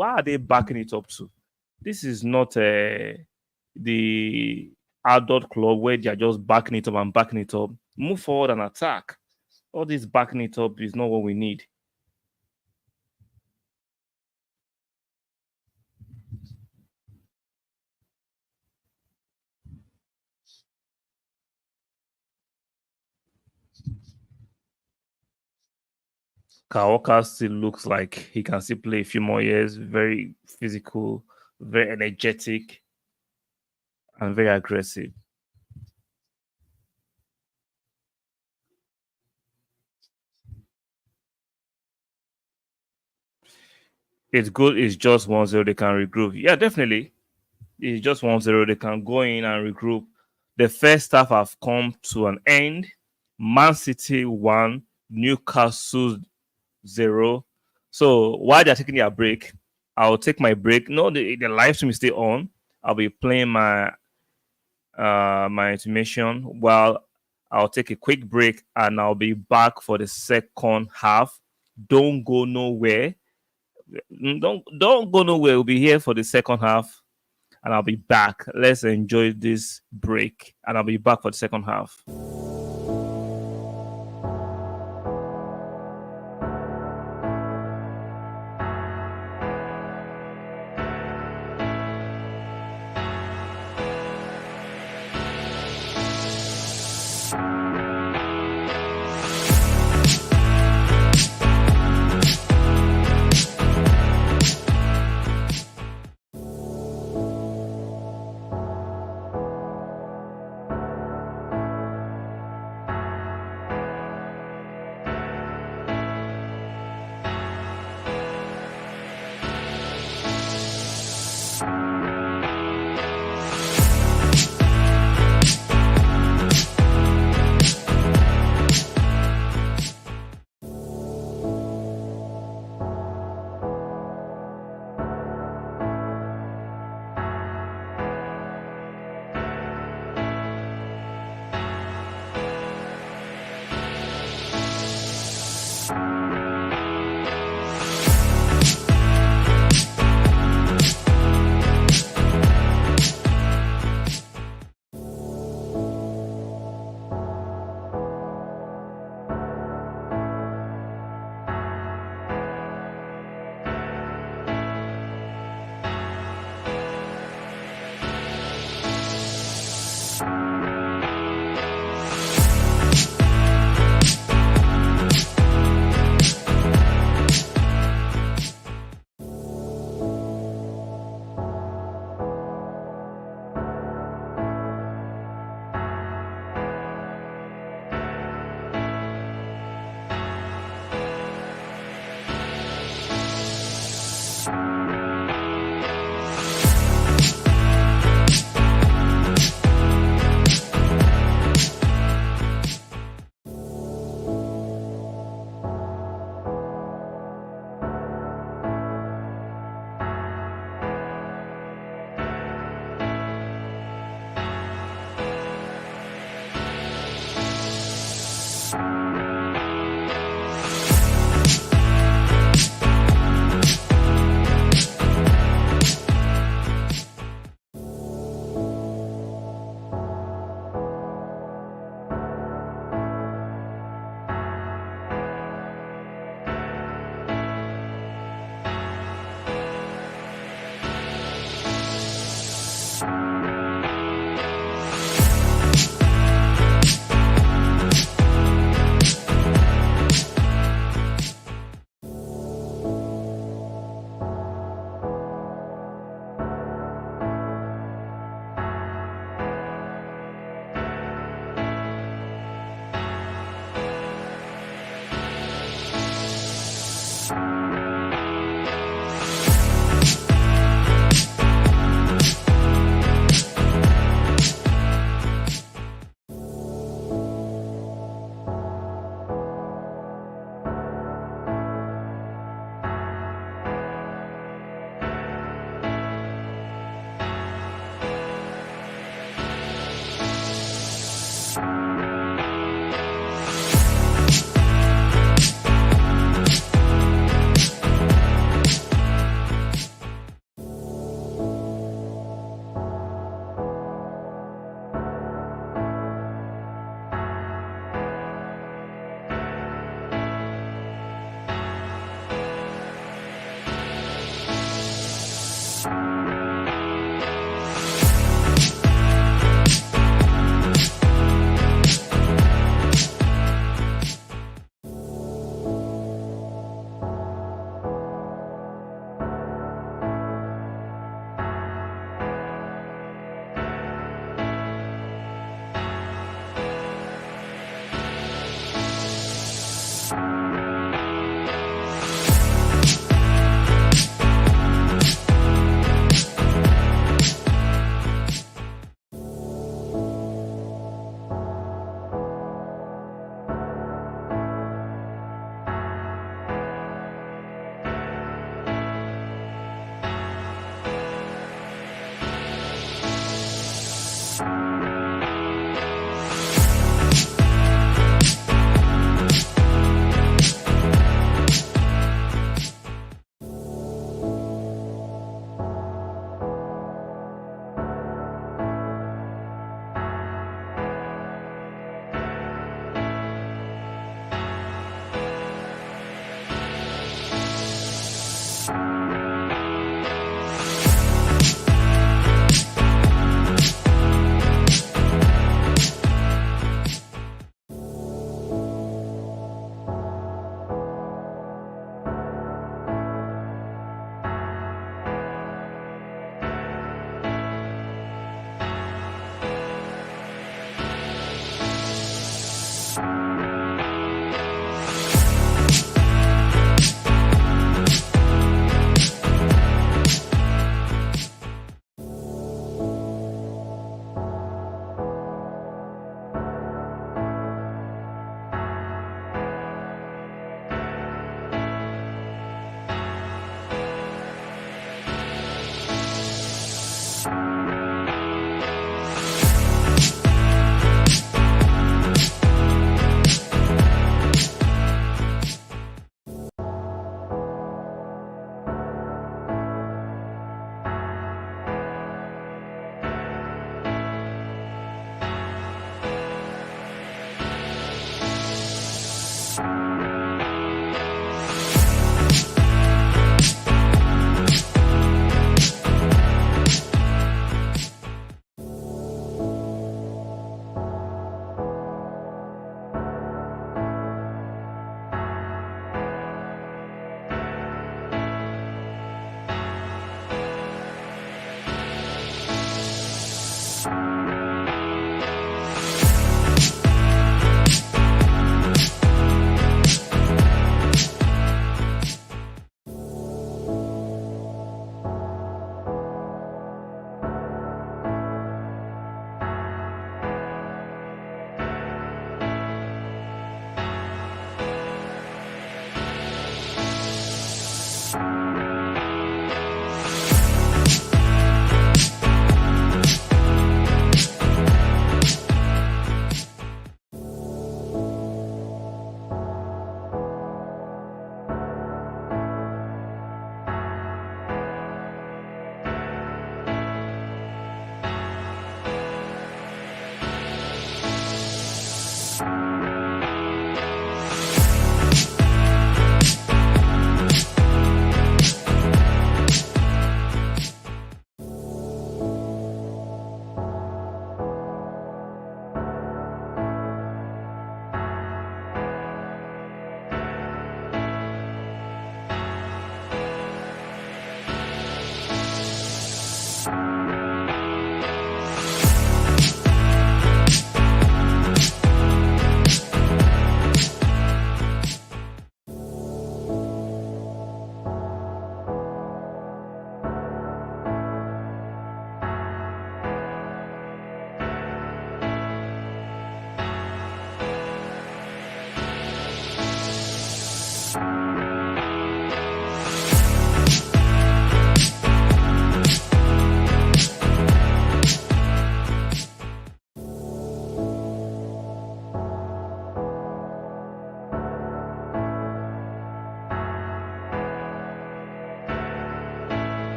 are they backing it up to? This is not the adult club where they are just backing it up and backing it up. Move forward and attack. All this backing it up is not what we need. Kawaka still looks like he can still play a few more years. Very physical, very energetic, and very aggressive. It's good. It's just 1-0. They can regroup. Yeah, definitely. It's just 1-0. They can go in and regroup. The first half have come to an end. Man City 1, Newcastle 0. So while they're taking their break, I'll take my break. No, the live stream is still on. I'll be playing my information while I'll take a quick break and I'll be back for the second half. Don't go nowhere. Don't go nowhere. We'll be here for the second half and I'll be back. Let's enjoy this break and I'll be back for the second half.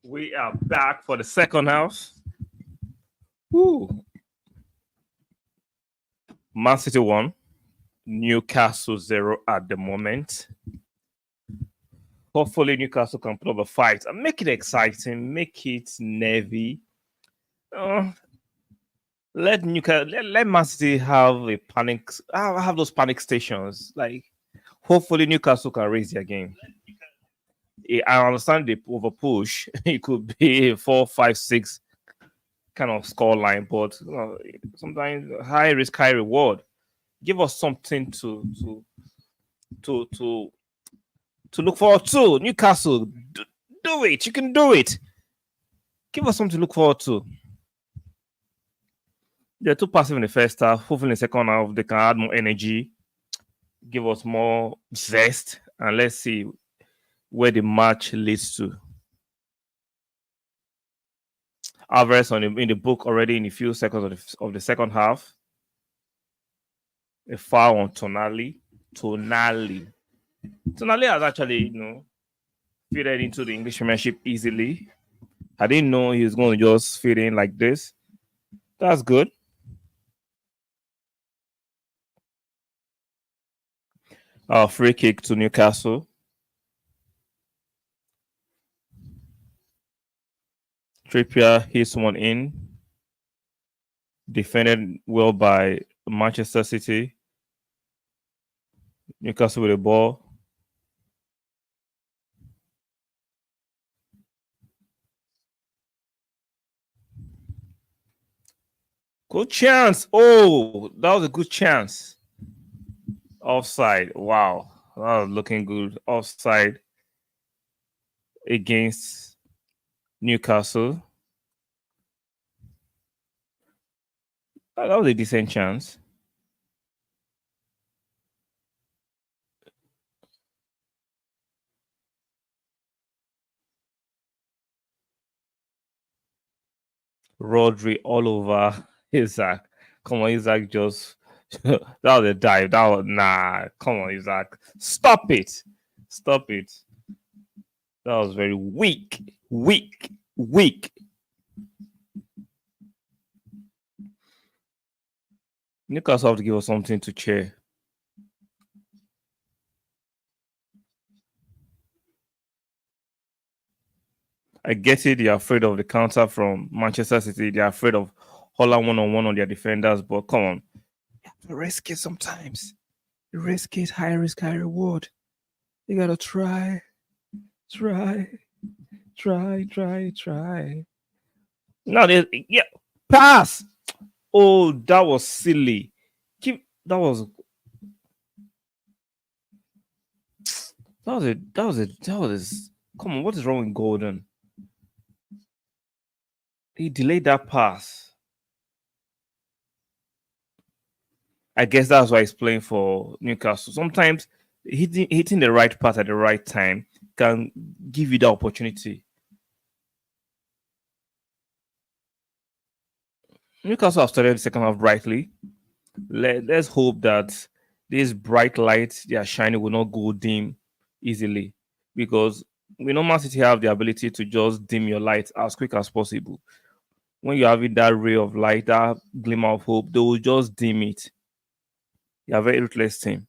We are back for the second half. Woo. Man City 1, Newcastle 0 at the moment. Hopefully, Newcastle can put up a fight and make it exciting, make it nervy. Uh, let Newcastle, let Man City have a panic, have those panic stations. Like, hopefully, Newcastle can raise their game. I understand the over push. It could be a 4-5-6 kind of score line, but sometimes high risk, high reward. Give us something to to to look forward to. Newcastle, do it. You can do it. Give us something to look forward to. They're too passive in the first half. Hopefully, in the second half, they can add more energy, give us more zest, and let's see where the match leads to. Alvarez in the book already in a few seconds of the second half. A foul on Tonali. Tonali has actually, fitted into the English Premiership easily. I didn't know he was going to just fit in like this. That's good. Free kick to Newcastle. Trippier hits one in. Defended well by Manchester City. Newcastle with the ball. Good chance. Oh, that was a good chance. Offside. Wow. That was looking good. Offside against Newcastle. That was a decent chance. Rodri all over Isaac. Come on, Isaac just that was a dive. That was come on, Isaac. Stop it. Stop it. That was very weak. Newcastle have to give us something to cheer. I get it. They're afraid of the counter from Manchester City. They're afraid of Holland one-on-one on their defenders. But come on, you have to risk it sometimes. You risk it, high risk, high reward. You gotta try. Now, pass. Oh, that was silly. That was Come on, what is wrong with Golden? He delayed that pass. I guess that's why he's playing for Newcastle. Sometimes hitting the right pass at the right time can give you the opportunity. Newcastle have started the second half brightly. Let's hope that this bright light they are shining will not go dim easily, because we know Man City have the ability to just dim your light as quick as possible. When you're having that ray of light, that glimmer of hope, they will just dim it. You're a very ruthless team.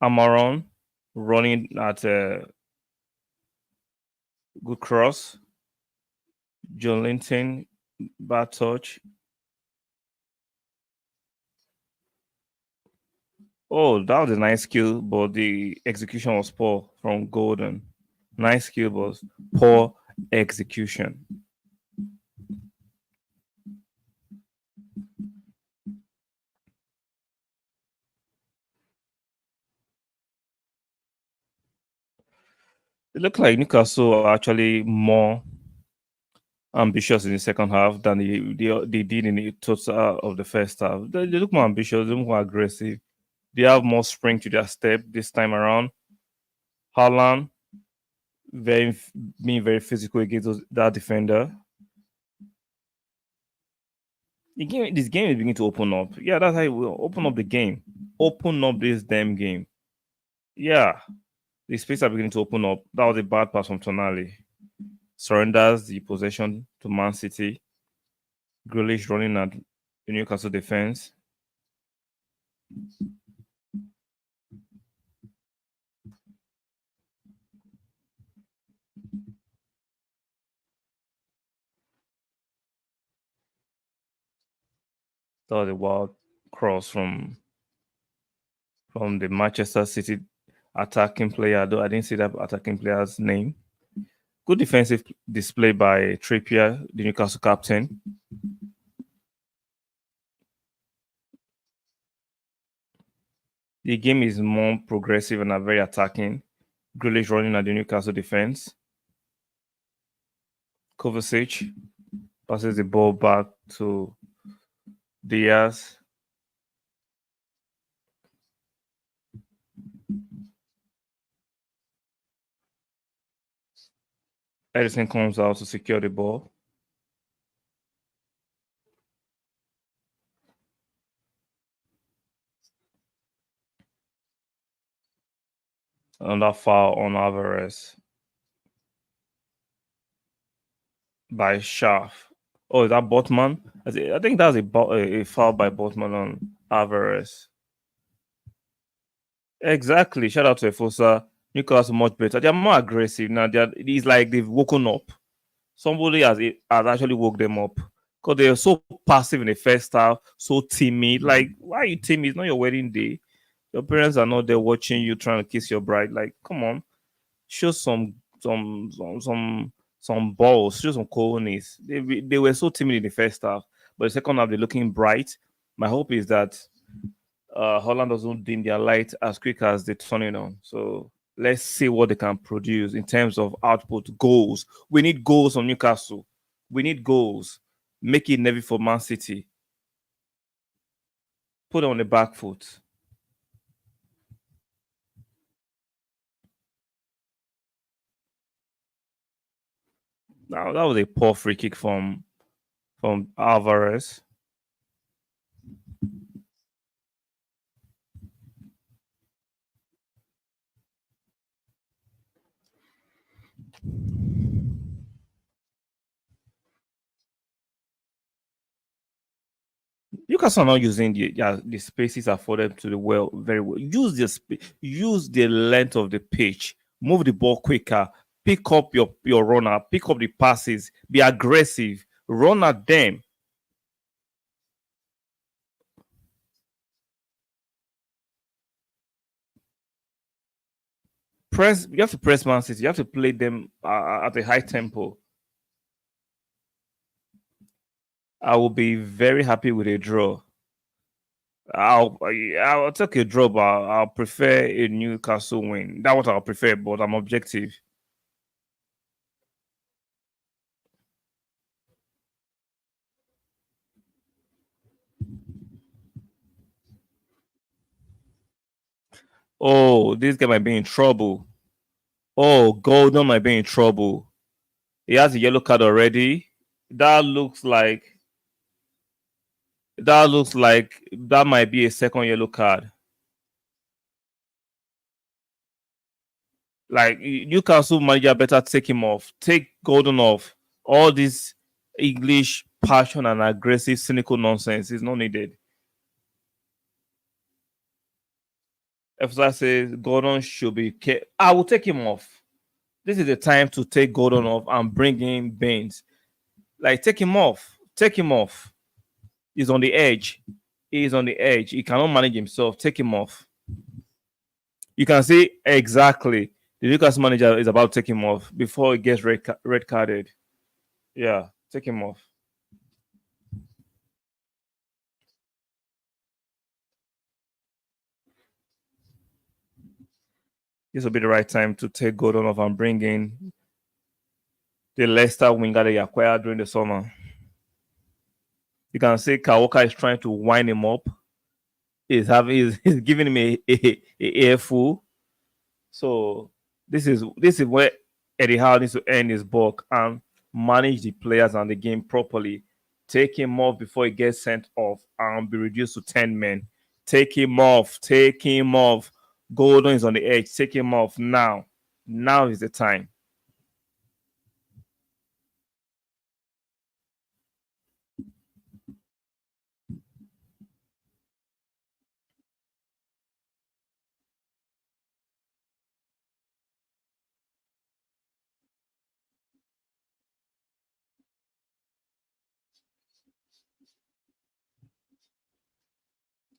Amaron running at a good cross. John Linton, bad touch. Oh, that was a nice skill, but the execution was poor from Golden. Nice skill, but poor execution. It looked like Newcastle are actually more ambitious in the second half than they did in the total of the first half. They look more ambitious, they look more aggressive. They have more spring to their step this time around. Haaland being very physical against that defender. This game is beginning to open up. Yeah, that's how it will open up the game. Open up this damn game. Yeah, The space are beginning to open up. That was a bad pass from Tonali. Surrenders the possession to Man City. Grealish running at the Newcastle defense. That was a wild cross from the Manchester City attacking player, though I didn't see that attacking player's name. Good defensive display by Trippier, the Newcastle captain. The game is more progressive and very attacking. Grealish running at the Newcastle defense. Kovacic passes the ball back to Diaz. Edison comes out to secure the ball. Another foul on Alvarez by Schaff. Oh, is that Botman? I think that's a foul by Botman on Alvarez. Exactly. Shout out to Efosa. Newcastle much better. They're more aggressive now. It's like they've woken up. Somebody has actually woke them up because they are so passive in the first half, so timid. Like, why are you timid? It's not your wedding day. Your parents are not there watching you trying to kiss your bride. Like, come on, show some balls, show some cojones. They were so timid in the first half, but the second half they're looking bright. My hope is that Holland doesn't dim their light as quick as they turn it on. So let's see what they can produce in terms of output, goals. We need goals from Newcastle. We need goals. Make it heavy for Man City. Put it on the back foot. Now that was a poor free kick from Alvarez. Newcastle are not using the spaces afforded to the very well. Use the length of the pitch. Move the ball quicker. Pick up your runner. Pick up the passes. Be aggressive. Run at them. Press. You have to press Man City. You have to play them at a high tempo. I will be very happy with a draw. I'll take a draw, but I'll prefer a Newcastle win. That's what I'll prefer, but I'm objective. Oh, this guy might be in trouble. Oh, Golden might be in trouble. He has a yellow card already. That looks like that might be a second yellow card. Like Newcastle manager better take him off. Take Golden off. All this English passion and aggressive, cynical nonsense is not needed. If I say Gordon should be I will take him off. This is the time to take Gordon off and bring in Baines. Like take him off. Take him off. He's on the edge. He's on the edge. He cannot manage himself. Take him off. You can see exactly the Newcastle manager is about to take him off before he gets red carded. Yeah, take him off. This will be the right time to take Gordon off and bring in the Leicester winger they acquired during the summer. You can see Kawoka is trying to wind him up. He's giving him a earful. So this is where Eddie Howe needs to end his buck and manage the players and the game properly. Take him off before he gets sent off and be reduced to 10 men. Take him off. Take him off. Gordon is on the edge. Take him off now. Now is the time.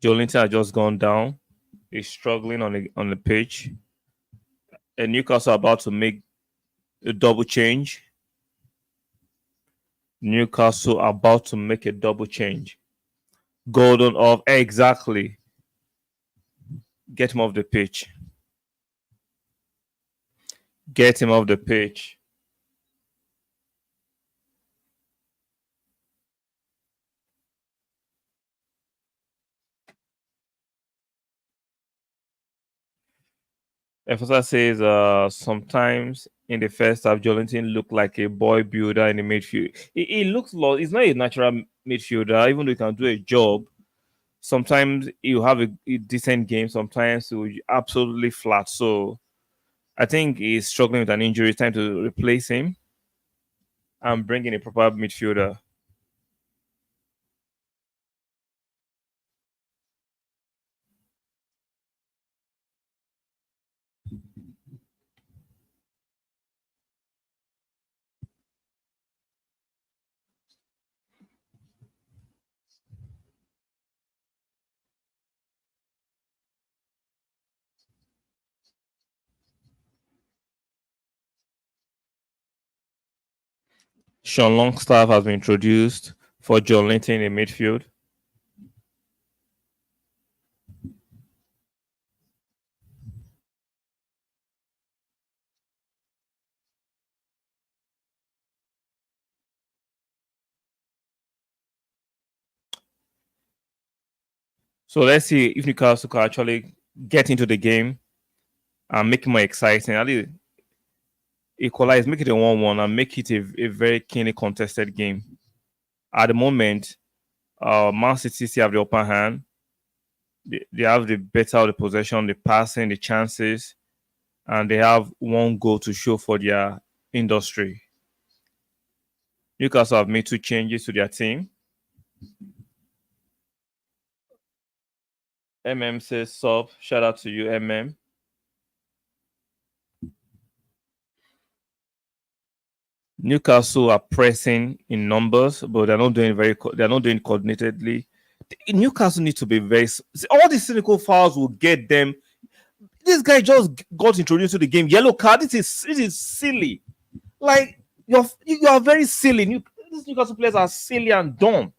Jolinton has just gone down. He's struggling on the pitch. And Newcastle are about to make a double change. Newcastle are about to make a double change. Gordon off. Exactly. Get him off the pitch. Get him off the pitch. Effosa says sometimes in the first half, Jolinton looked like a boy builder in the midfield. He looks lost. He's not a natural midfielder, even though he can do a job. Sometimes he'll have a decent game, sometimes he'll be absolutely flat. So I think he's struggling with an injury. It's time to replace him and bring in a proper midfielder. Sean Longstaff has been introduced for John Linton in midfield. So let's see if Newcastle can actually get into the game and make it more exciting. At least equalize, make it a 1-1 and make it a very keenly contested game. At the moment, Man City still have the upper hand. They have the better of the possession, the passing, the chances, and they have one goal to show for their industry. Newcastle have made two changes to their team. Says sub. Shout out to you, Newcastle are pressing in numbers, but they're not doing coordinatedly. Newcastle need to be very. All these cynical fouls will get them. This guy just got introduced to the game. Yellow card. This is silly. Like you are very silly. These Newcastle players are silly and dumb.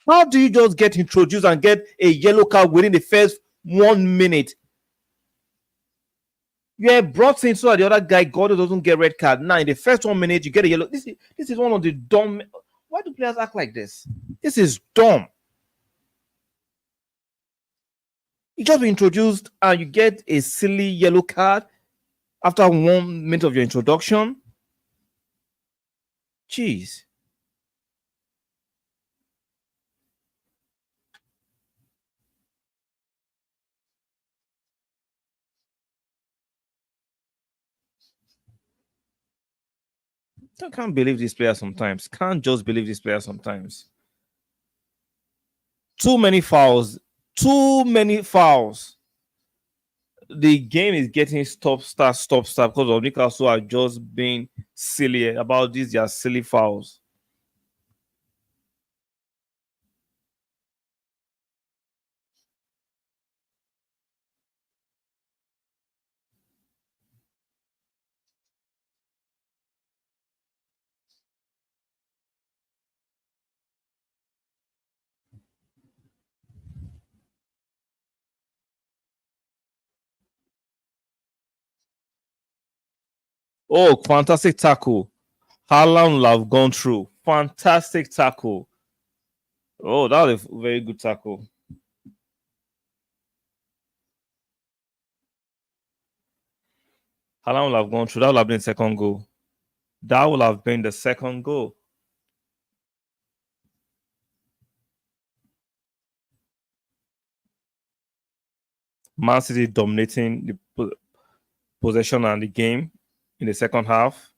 How do you just get introduced and get a yellow card within the first 1 minute? You are brought in so that the other guy Gordon doesn't get red card. Now in the first 1 minute you get a yellow. This is one of the dumb. Why do players act like this? This is dumb. You just be introduced and you get a silly yellow card after 1 minute of your introduction. Jeez. I can't believe this player sometimes. Can't just believe this player sometimes. Too many fouls. Too many fouls. The game is getting stop start because of Newcastle are just being silly about these their silly fouls. Oh, fantastic tackle. Haaland will have gone through. Fantastic tackle. Oh, that was a very good tackle. Haaland will have gone through. That will have been the second goal. That will have been the second goal. Man City dominating the possession and the game in the second half.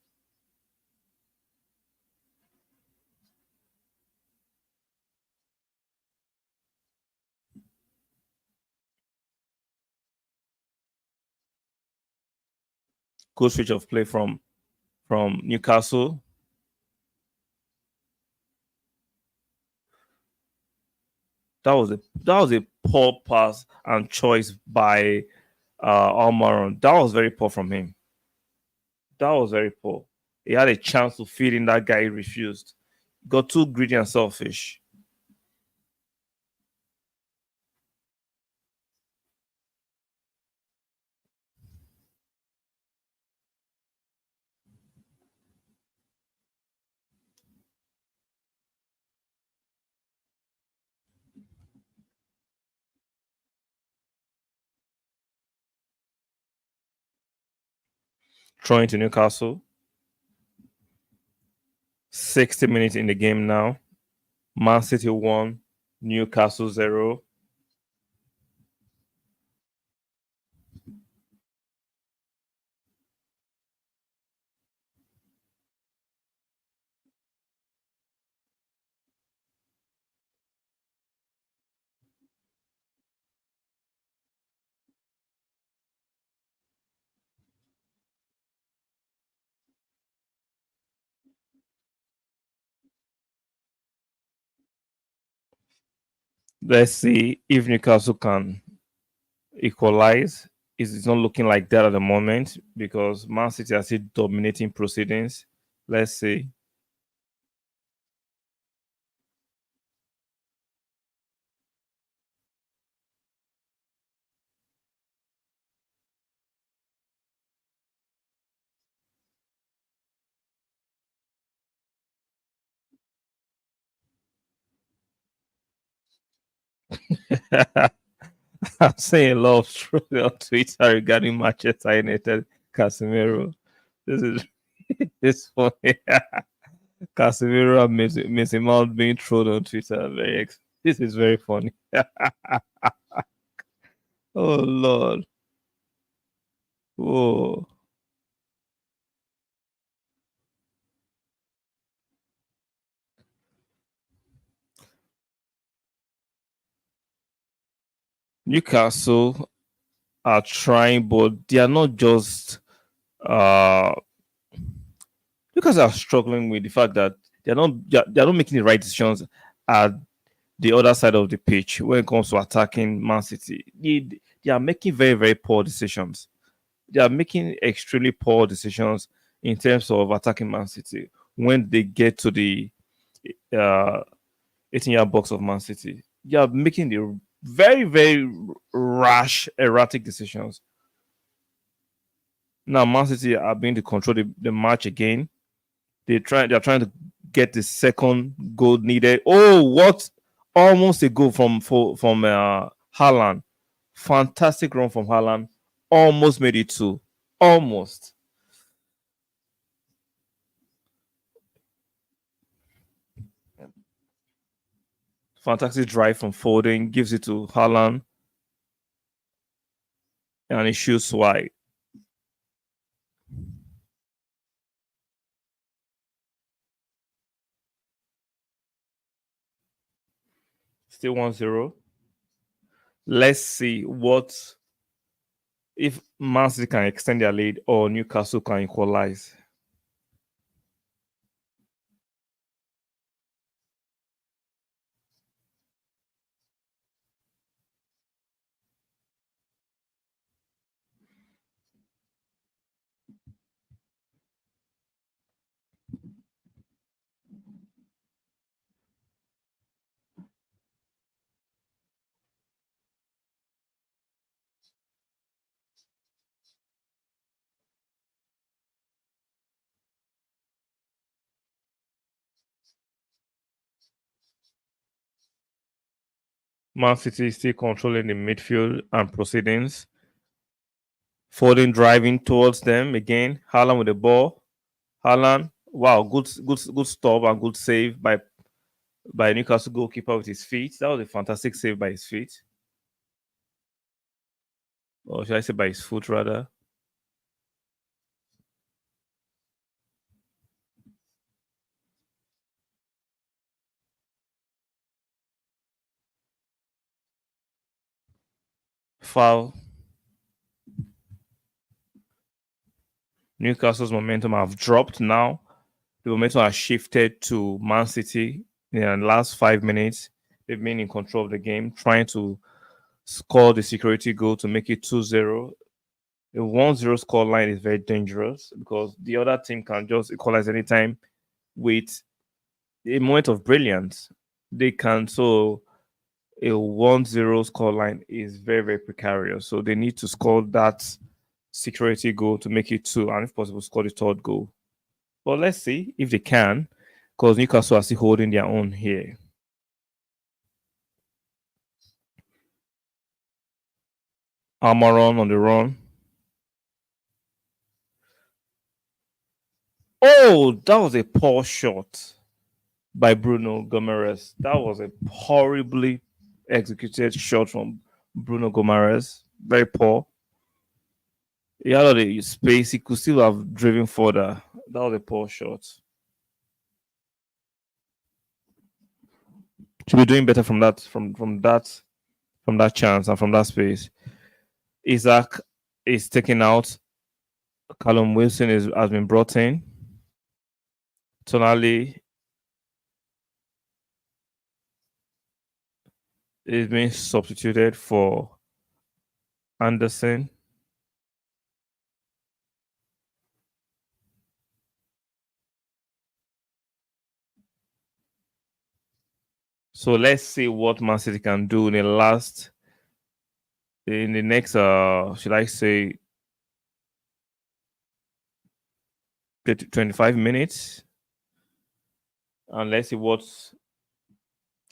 Good switch of play from Newcastle. That was a poor pass and choice by Almaron. That was very poor from him. That was very poor. He had a chance to feed in that guy. He refused. Got too greedy and selfish. Throwing to Newcastle. 60 minutes in the game now. Man City 1, Newcastle 0. Let's see if Newcastle can equalize. It's not looking like that at the moment because Man City are still dominating proceedings. Let's see. I'm saying a lot of truth on Twitter regarding Manchester United Casemiro. This is this funny. Casemiro and Mason Mount being trolled on Twitter. This is very funny. Oh Lord. Oh, Newcastle are trying, but they are not just. Uh, Newcastle are struggling with the fact that they're not making the right decisions at the other side of the pitch when it comes to attacking Man City. They are making very very poor decisions. They are making extremely poor decisions in terms of attacking Man City when they get to the uh, 18-yard box of Man City. They are making the very, very rash, erratic decisions. Now, Man City are being to control the match again. They're trying to get the second goal needed. Oh, what? Almost a goal from Haaland. Fantastic run from Haaland. Almost made it two. Almost. Fantastic drive from Foden. Gives it to Haaland. And he shoots wide. Still 1-0. Let's see what if Man City can extend their lead or Newcastle can equalize. Man City is still controlling the midfield and proceedings. Foden driving towards them again. Haaland with the ball. Haaland, wow, good stop and good save by Newcastle goalkeeper with his feet. That was a fantastic save by his feet. or should I say by his foot rather. Foul. Newcastle's momentum have dropped now. The momentum has shifted to Man City in the last 5 minutes. They've been in control of the game, trying to score the security goal to make it 2-0. A 1-0 score line is very dangerous because the other team can just equalize anytime with a moment of brilliance. They can, so a 1-0 score line is very, very precarious. So they need to score that security goal to make it two, and if possible, score the third goal. But let's see if they can, because Newcastle are still holding their own here. Amaron on the run. Oh, that was a poor shot by Bruno Gomes. That was a horribly executed shot from Bruno Gomes. Very poor. He had all the space. He could still have driven further. That was a poor shot. Should be doing better from that from that chance and from that space. Isaac is taken out. Callum Wilson has been brought in. Tonali is being substituted for Anderson. So let's see what Man City can do in the next should I say 25 minutes. And let's see what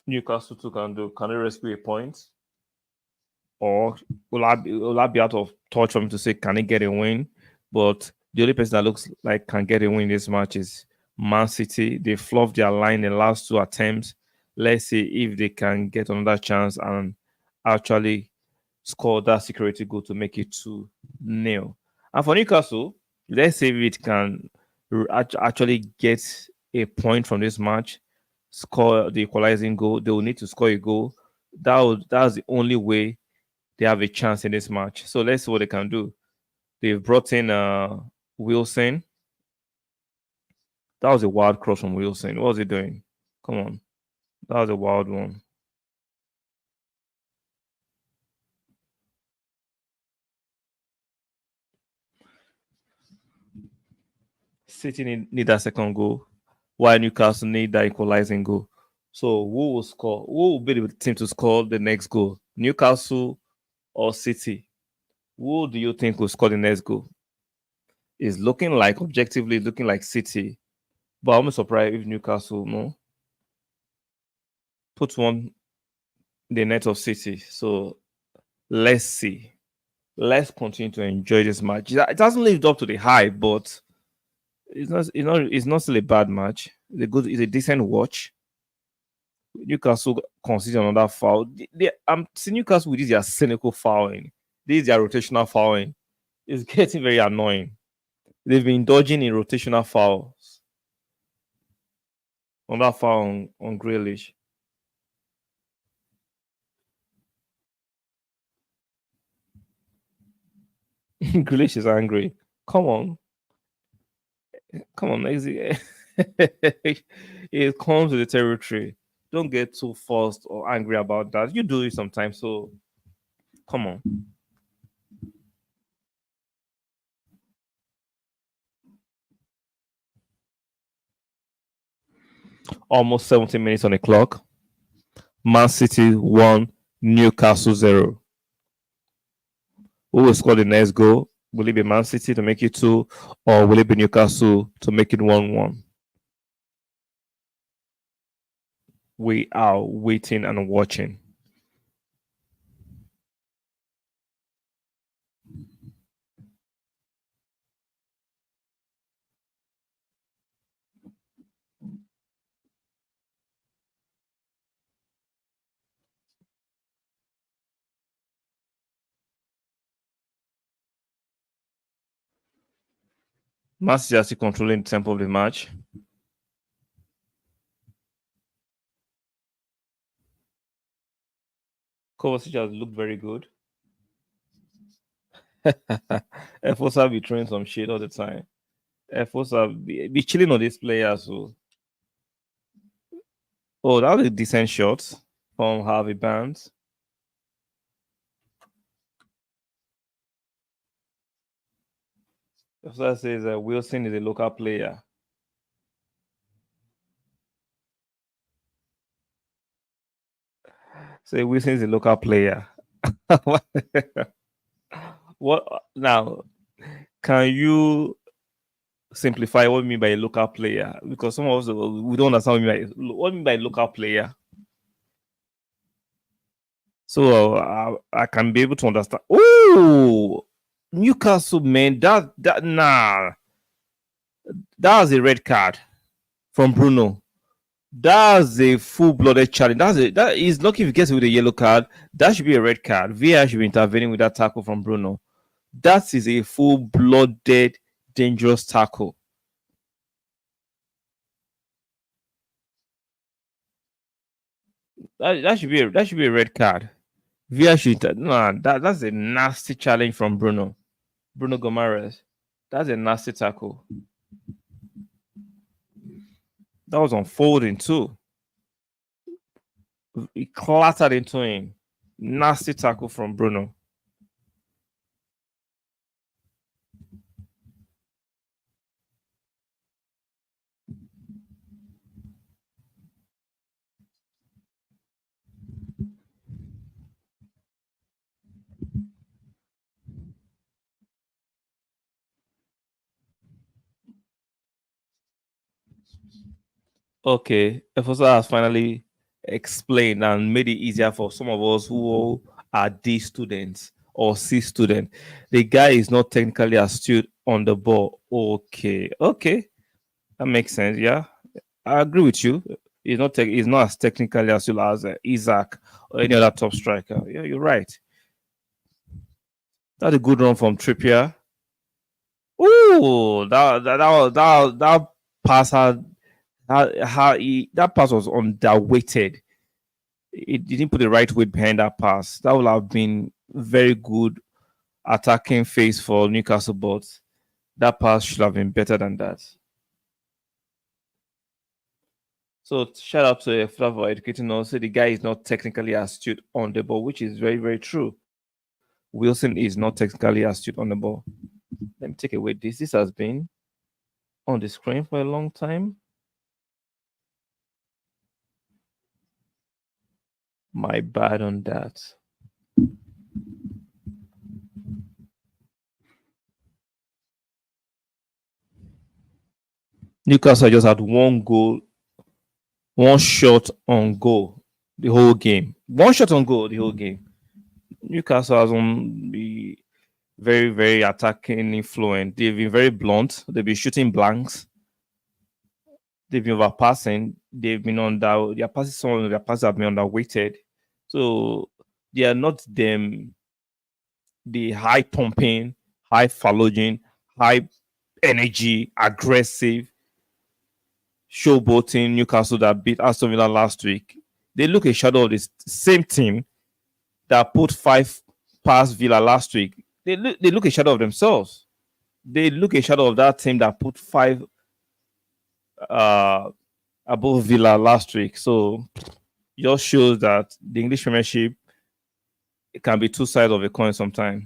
Newcastle 2 can do. Can they rescue a point? Or will I be out of touch for me to say can he get a win? But the only person that looks like can get a win in this match is Man City. They fluffed their line in the last two attempts. Let's see if they can get another chance and actually score that security goal to make it 2-0. And for Newcastle, let's see if it can actually get a point from this match, score the equalizing goal. They will need to score a goal. That's the only way they have a chance in this match. So let's see what they can do. They've brought in Wilson. That was a wild cross from Wilson. What was he doing? Come on. That was a wild one. City need that second goal, while Newcastle need that equalizing goal. So who will score? Who will be the team to score the next goal? Newcastle or City? Who do you think will score the next goal? It's looking like objectively looking like City, but I'm surprised if Newcastle no put one in the net of City. So let's see. Let's continue to enjoy this match. It hasn't lived up to the hype, but it's not still a bad match. It's a decent watch. Newcastle consider another foul. I'm seeing Newcastle with this their cynical fouling. This is their rotational fouling. It's getting very annoying. They've been indulging in rotational fouls. On that foul on Grealish. Grealish is angry. Come on. Come on. It comes to the territory. Don't get too forced or angry about that. You do it sometimes. So come on. Almost 70 minutes on the clock. Man City 1, Newcastle 0. Who will score the next goal? Will it be Man City to make it 2, or will it be Newcastle to make it 1-1? We are waiting and watching. Man City are still controlling the tempo of the match. Kovacic has looked very good. Efforts be throwing some shit all the time. Efforts be chilling on this player. So, oh, that was a decent shot from Harvey Barnes. Efforts says Wilson is a local player. Say Wilson is a local player. What now? Can you simplify what you mean by a local player? Because some of us we don't understand what you mean by local player. So I can be able to understand. Oh, Newcastle man, that nah, that was a red card from Bruno. That's a full-blooded challenge. That is lucky if he gets it with a yellow card. That should be a red card. VAR should be intervening with that tackle from Bruno. That is a full-blooded, dangerous tackle. That should be a red card. VAR should nah, that's a nasty challenge from Bruno Gomares. That's a nasty tackle. That was unfolding too. He clattered into him. Nasty tackle from Bruno. Okay, Efosa has finally explained and made it easier for some of us who are D students or C students. The guy is not technically astute on the ball. Okay, that makes sense. Yeah, I agree with you. He's not as technically astute as Isaac or any other top striker. Yeah, you're right. That's a good run from Trippier. Ooh, that pass had that pass was underweighted. It didn't put the right weight behind that pass. That would have been very good attacking phase for Newcastle, but that pass should have been better than that. So shout out to Flav for educating us. So the guy is not technically astute on the ball, which is very, very true. Wilson is not technically astute on the ball. Let me take away this. This has been on the screen for a long time. My bad on that. Newcastle just had one goal, one shot on goal the whole game. One shot on goal the whole game. Newcastle has on the very, very attacking influence. They've been very blunt. They've been shooting blanks. They've been overpassing. They've been their passes. Some of their passes have been underweighted. So they are not the high pumping, high phallogene, high energy, aggressive, showboating Newcastle that beat Aston Villa last week. They look a shadow of this same team that put five past Villa last week. They look a shadow of themselves. They look a shadow of that team that put five uh, above Villa last week. So it just shows that the English Premiership it can be two sides of a coin sometimes.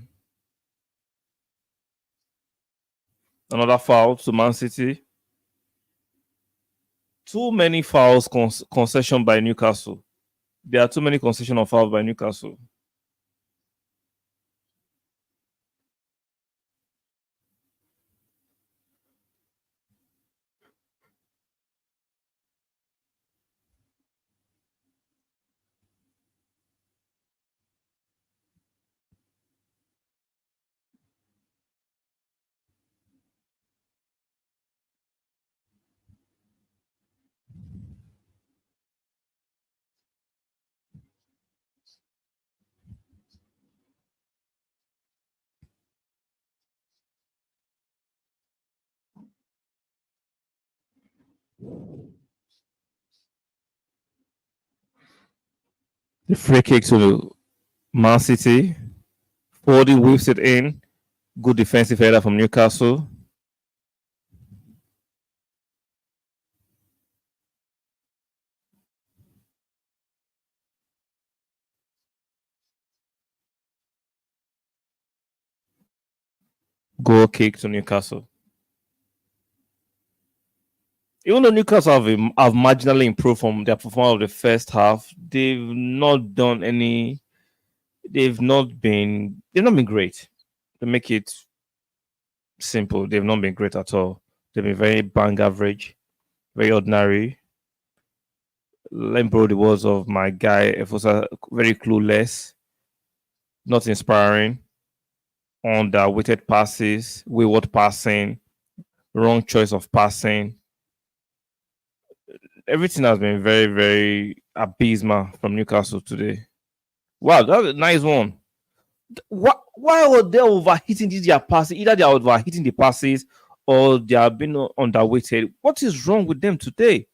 Another foul to Man City. Too many fouls concession by Newcastle. There are too many concession of fouls by Newcastle. The free kick to Man City. Foden whips it in. Good defensive header from Newcastle. Goal kick to Newcastle. Even though Newcastle have marginally improved from their performance of the first half, they've not been great. To make it simple, they've not been great at all. They've been very bang average, very ordinary. Let me borrow the words of my guy, Efosa, very clueless, not inspiring, underweighted passes, wayward passing, wrong choice of passing. Everything has been very, very abysmal from Newcastle today. Wow, that's a nice one. Why were they overheating these their passes? Either they are overheating the passes or they are being underweighted. What is wrong with them today?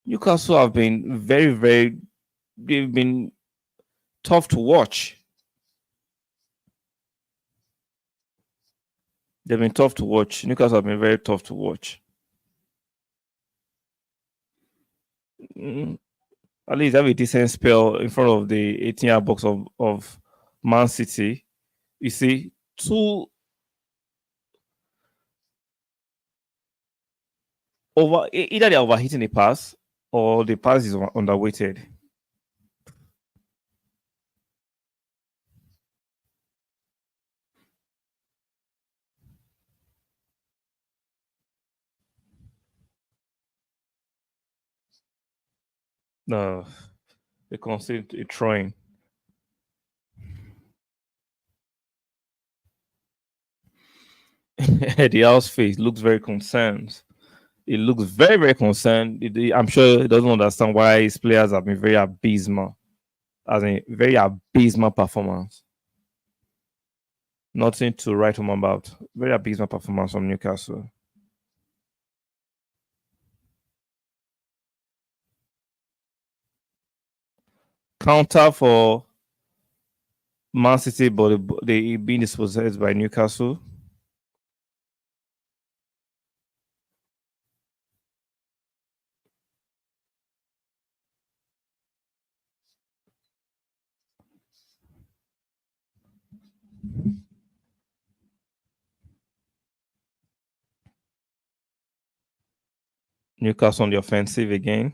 Newcastle have been very, very. They've been tough to watch. They've been tough to watch. Newcastle have been very tough to watch. Mm, at least have a decent spell in front of the 18-yard box of Man City. You see, two either they're overhitting the pass or the pass is underweighted. No, they concede a throwing. Eddie Howe's face looks very concerned. He looks very, very concerned. I'm sure he doesn't understand why his players have been very abysmal, as a very abysmal performance. Nothing to write home about. Very abysmal performance from Newcastle. Counter for Man City, but they being dispossessed by Newcastle. Newcastle on the offensive again.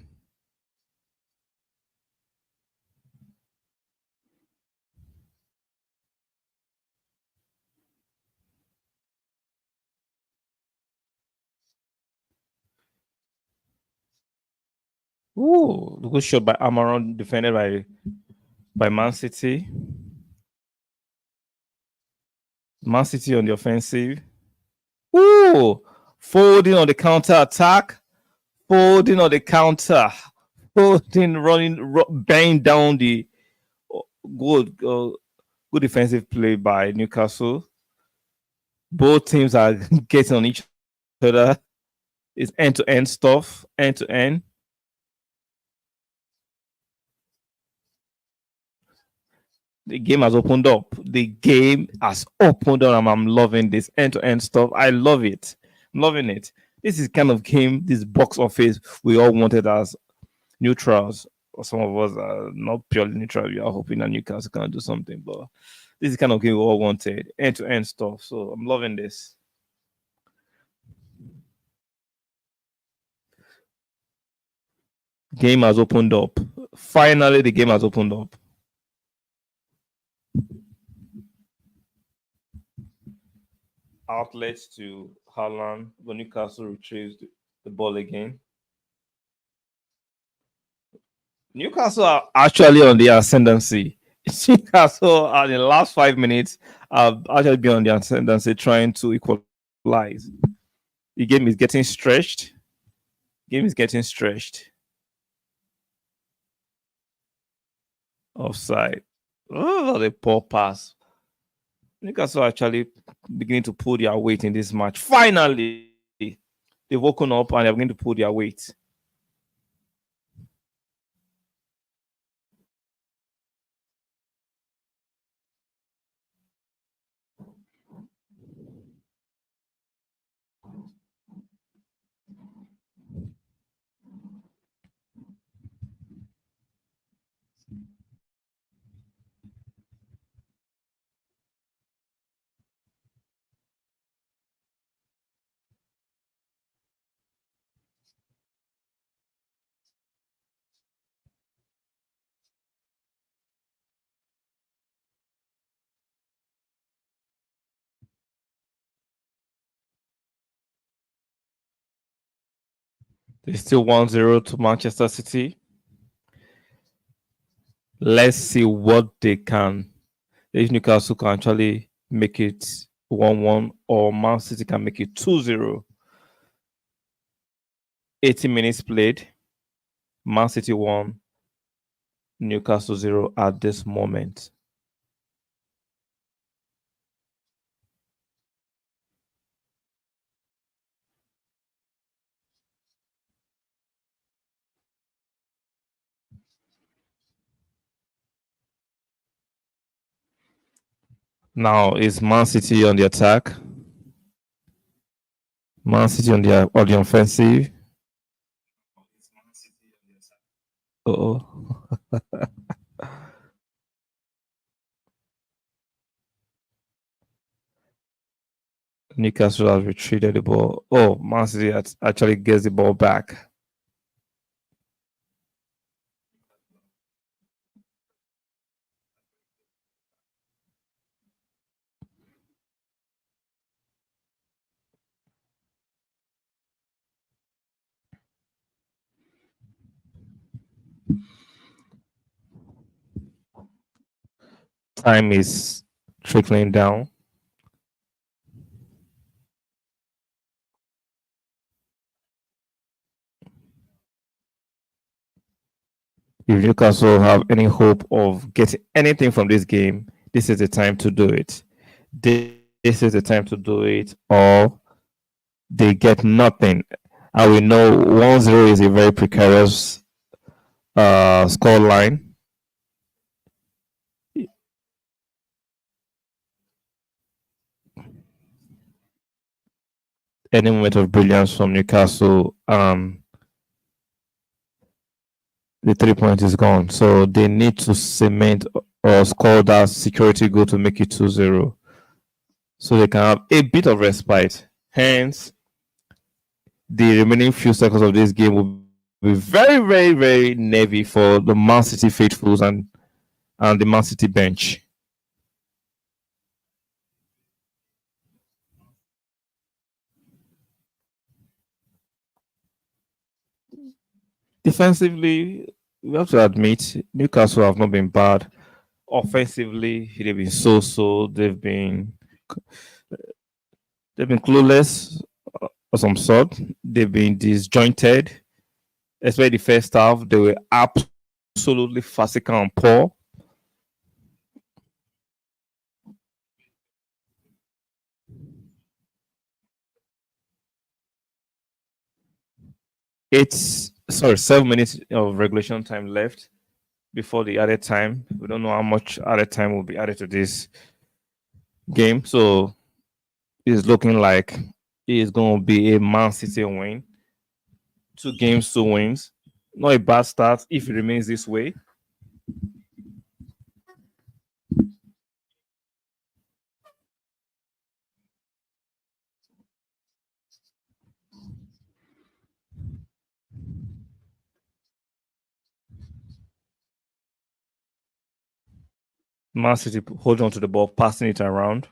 Ooh, good shot by Amaron, defended by Man City. Man City on the offensive. Ooh, Folding on the counter attack. Folding on the counter. Folding running, bang down the good, good defensive play by Newcastle. Both teams are getting on each other. It's end to end stuff, end to end. The game has opened up. The game has opened up, and I'm loving this end to end stuff. I love it. I'm loving it. This is kind of game, this box office we all wanted as neutrals. Or some of us are not purely neutral. We are hoping that Newcastle can do something, but this is kind of game we all wanted. End to end stuff. So I'm loving this. Game has opened up. Finally, the game has opened up. Outlets to Haaland, but Newcastle retrieves the ball again. Newcastle are actually on the ascendancy. Newcastle are in the last 5 minutes have actually been on the ascendancy trying to equalize. The game is getting stretched. Game is getting stretched. Offside. Oh, the poor pass. Newcastle actually beginning to pull their weight in this match. Finally, they've woken up and they're beginning to pull their weight. They still 1-0 to Manchester City. Let's see what they can. If Newcastle can actually make it 1-1 or Man City can make it 2-0. 80 minutes played. Man City 1, Newcastle 0 at this moment. Now is Man City on the attack. Man City on the offensive. Oh, Newcastle has retreated the ball. Oh, Man City actually gets the ball back. Time is trickling down. If Newcastle have any hope of getting anything from this game, this is the time to do it. This is the time to do it, or they get nothing. And we know 1-0 is a very precarious score line. Any moment of brilliance from Newcastle, the 3 point is gone. So they need to cement or score that security goal to make it 2-0. So they can have a bit of respite. Hence, the remaining few seconds of this game will be very, very, very nervy for the Man City faithfuls and the Man City bench. Defensively, we have to admit Newcastle have not been bad. Offensively, they've been so. They've been clueless of some sort. They've been disjointed. Especially the first half, they were absolutely physical and poor. It's 7 minutes of regulation time left before the added time. We don't know how much added time will be added to this game. So it's looking like it's going to be a Man City win. 2 games, 2 wins. Not a bad start if it remains this way. Man City holding on to the ball, passing it around.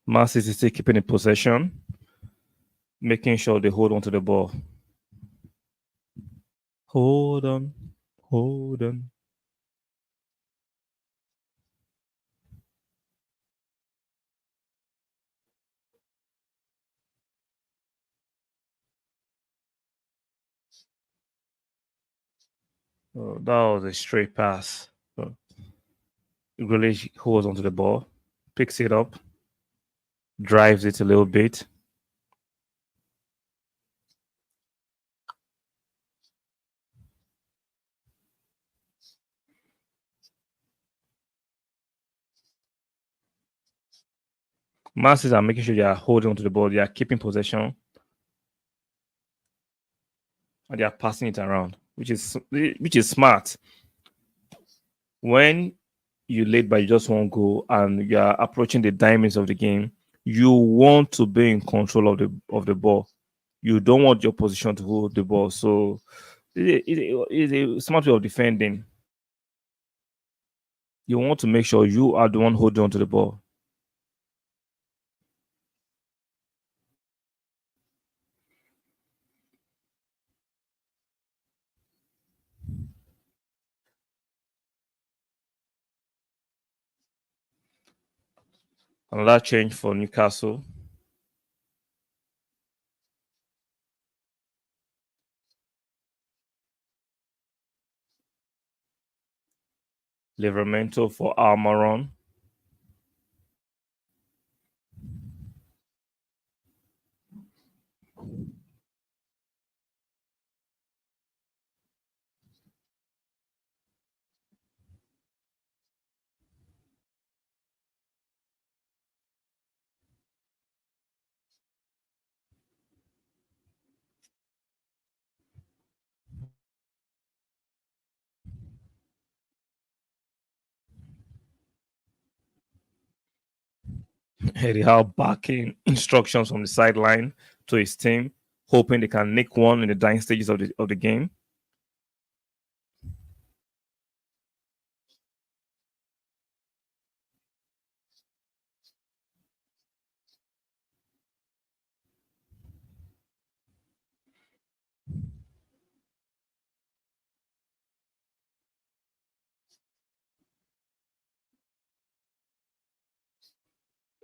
Man City still keeping in possession, making sure they hold on to the ball. Hold on, hold on. Oh, that was a straight pass. Oh, Grealish holds onto the ball, picks it up, drives it a little bit. Masses are making sure they are holding onto the ball, they are keeping possession, and they are passing it around, which is smart. When you lead by just one goal and you are approaching the diamonds of the game, you want to be in control of the ball. You don't want your position to hold the ball. So it's a smart way of defending. You want to make sure you are the one holding onto the ball. Another change for Newcastle. Livramento for Almiron. Eddie Howe backing instructions from the sideline to his team, hoping they can nick one in the dying stages of the game.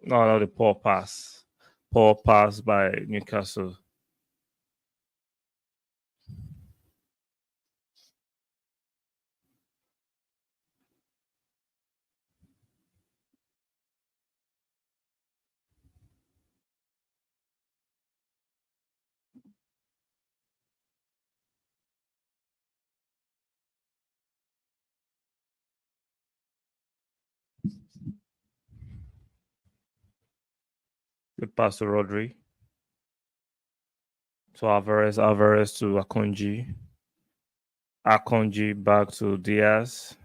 No, the poor pass. Poor pass by Newcastle. Good pass to Rodri. To Alvarez. Alvarez to Akonji. Akonji back to Diaz.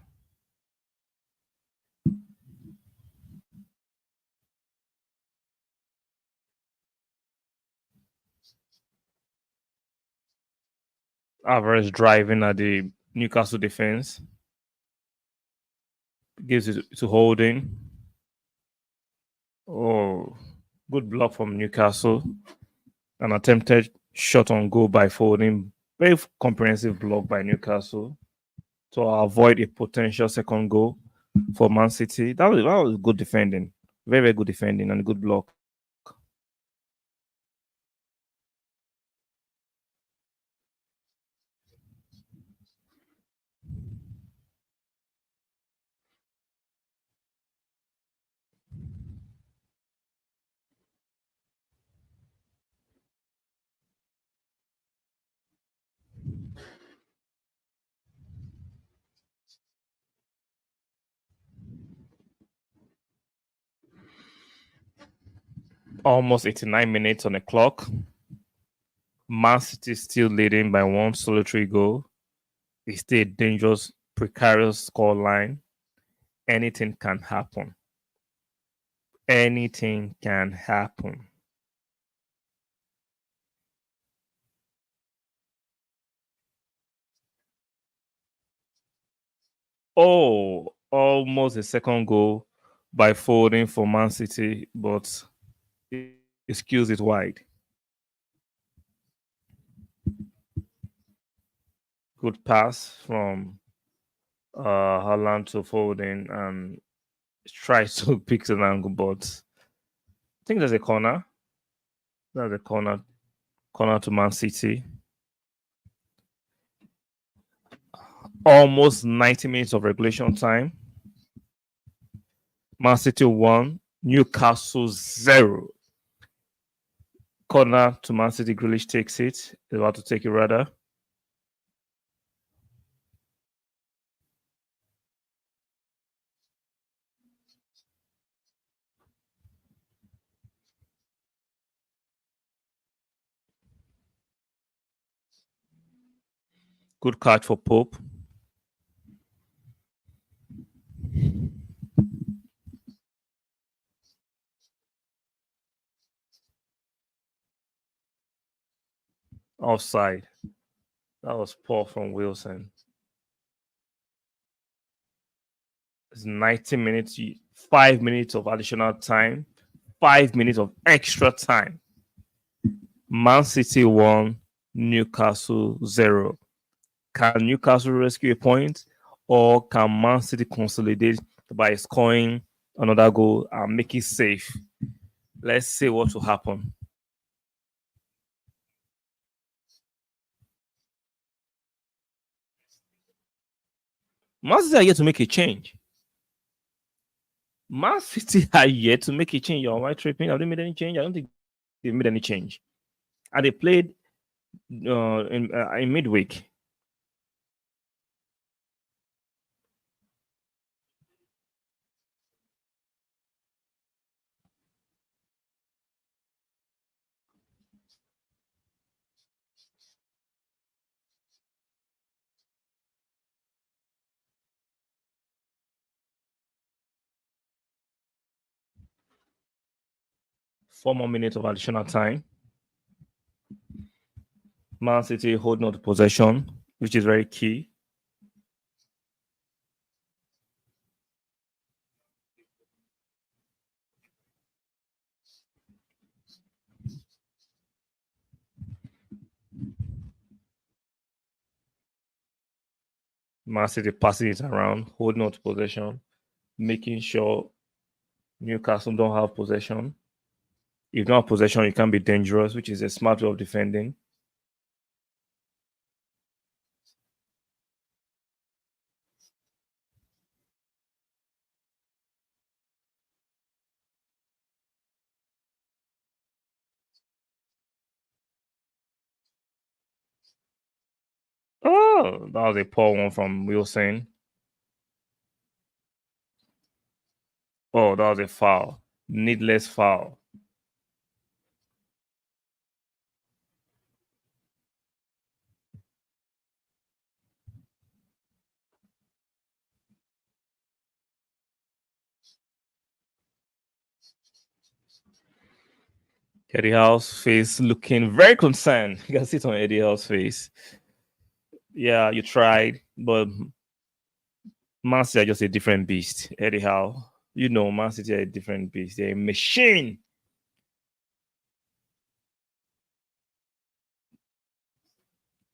Alvarez driving at the Newcastle defense. Gives it to Holding. Oh, good block from Newcastle. An attempted shot on goal by Foden. Very comprehensive block by Newcastle to avoid a potential second goal for Man City. That was good defending. Very, very good defending and a good block. Almost 89 minutes on the clock. Man City still leading by one solitary goal. It's still a dangerous, precarious score line. Anything can happen. Anything can happen. Oh, almost a second goal by Foden for Man City, but excuse it wide. Good pass from Haaland to Foden and tries to pick an angle, but I think there's a corner. There's a corner to Man City. Almost 90 minutes of regulation time. Man City 1, Newcastle 0. Corner to Man City, Grealish takes it. He's about to take it rather. Good catch for Pope. Offside. That was poor from Wilson. It's 90 minutes, 5 minutes of additional time, 5 minutes of extra time. Man City 1, Newcastle 0. Can Newcastle rescue a point, or can Man City consolidate by scoring another goal and make it safe? Let's see what will happen. Man City are yet to make a change. Man City are yet to make a change. You're white tripping. Have they made any change? I don't think they've made any change. And they played in midweek. Four more minutes of additional time. Man City holding on to possession, which is very key. Man City passing it around, holding on to possession, making sure Newcastle don't have possession. If you don't have possession, you can be dangerous, which is a smart way of defending. Oh, that was a poor one from Wilson. Oh, that was a foul. Needless foul. Eddie Howe's face looking very concerned. You can see it on Eddie Howe's face. Yeah, you tried, but Man City are just a different beast. Eddie Howe, you know, Man City are a different beast. They're a machine.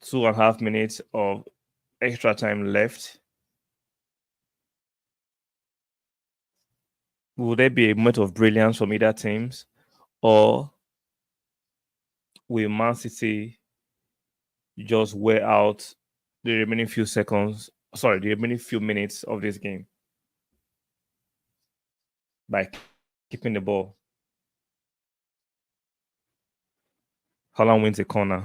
Two and a half minutes of extra time left. Will there be a moment of brilliance from either teams, or will Man City just wear out the remaining few seconds? Sorry, the remaining few minutes of this game by keeping the ball. Haaland wins a corner.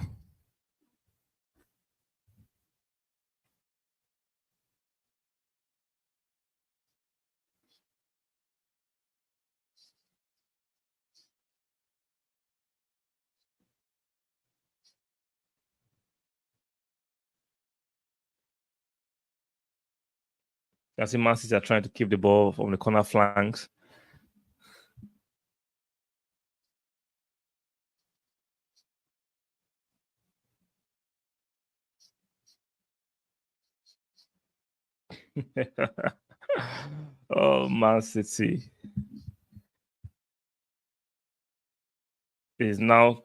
I see Man City are trying to keep the ball from the corner flanks. Oh, Man City is now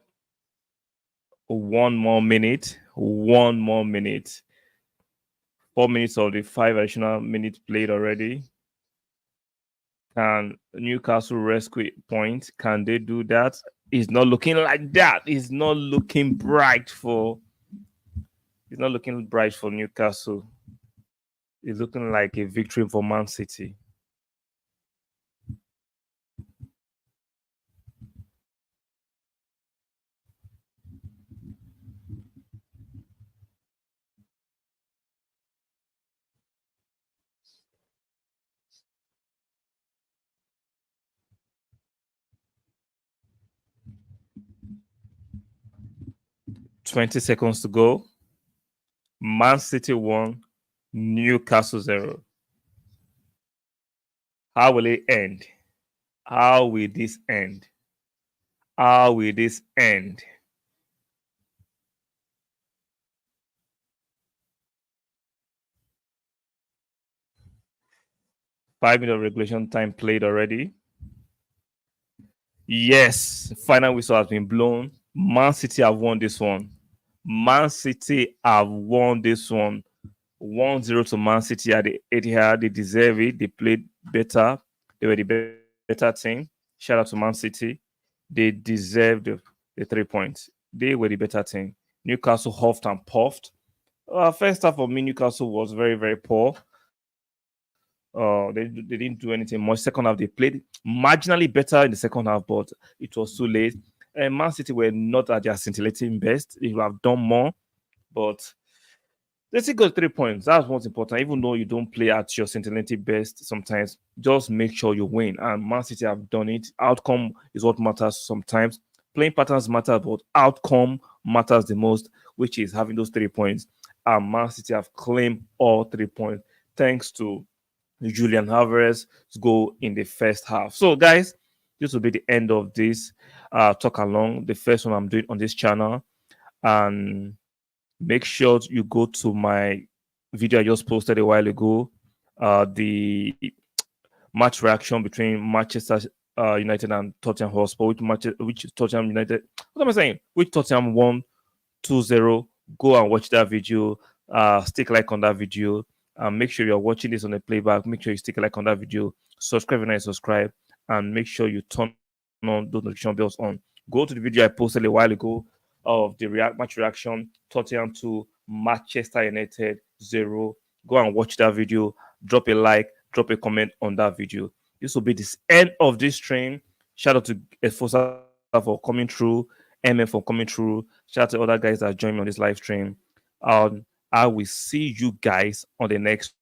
one more minute. 4 minutes of the 5 additional minutes played already. Can Newcastle rescue point? Can they do that? It's not looking like that. It's not looking bright for. It's not looking bright for Newcastle. It's looking like a victory for Man City. $20 to go. Man City 1, Newcastle 0. How will it end? How will this end? How will this end? Five-minute of regulation time played already. Yes, final whistle has been blown. Man City have won this one. Man City have won this one. 1-0 to Man City at the Etihad. They deserve it. They played better. They were the better team. Shout out to Man City. They deserved the 3 points. They were the better team. Newcastle huffed and puffed. First half of me, Newcastle was very, very poor. They didn't do anything much. Second half, they played marginally better in the second half, but it was too late. And Man City were not at their scintillating best. They would have done more, but they still got 3 points. That's what's important. Even though you don't play at your scintillating best, sometimes just make sure you win. And Man City have done it. Outcome is what matters sometimes. Playing patterns matter, but outcome matters the most, which is having those 3 points. And Man City have claimed all 3 points thanks to Julian Alvarez's goal in the first half. So, guys, this will be the end of this talk along, the first one I'm doing on this channel. And make sure you go to my video I just posted a while ago, the match reaction between Manchester United and Tottenham Hotspur, which Tottenham United, what am I saying? Which Tottenham won 2-0. Go and watch that video. Stick like on that video. Make sure you're watching this on the playback. Make sure you stick a like on that video. Subscribe when I subscribe. And make sure you turn on those notification bells on. Go to the video I posted a while ago of the match reaction, Tottenham to Manchester United 0. Go and watch that video. Drop a like, drop a comment on that video. This will be the end of this stream. Shout out to Efosa for coming through, MM for coming through. Shout out to other guys that joined me on this live stream. I will see you guys on the next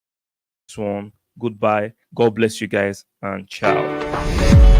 one. Goodbye. God bless you guys and ciao.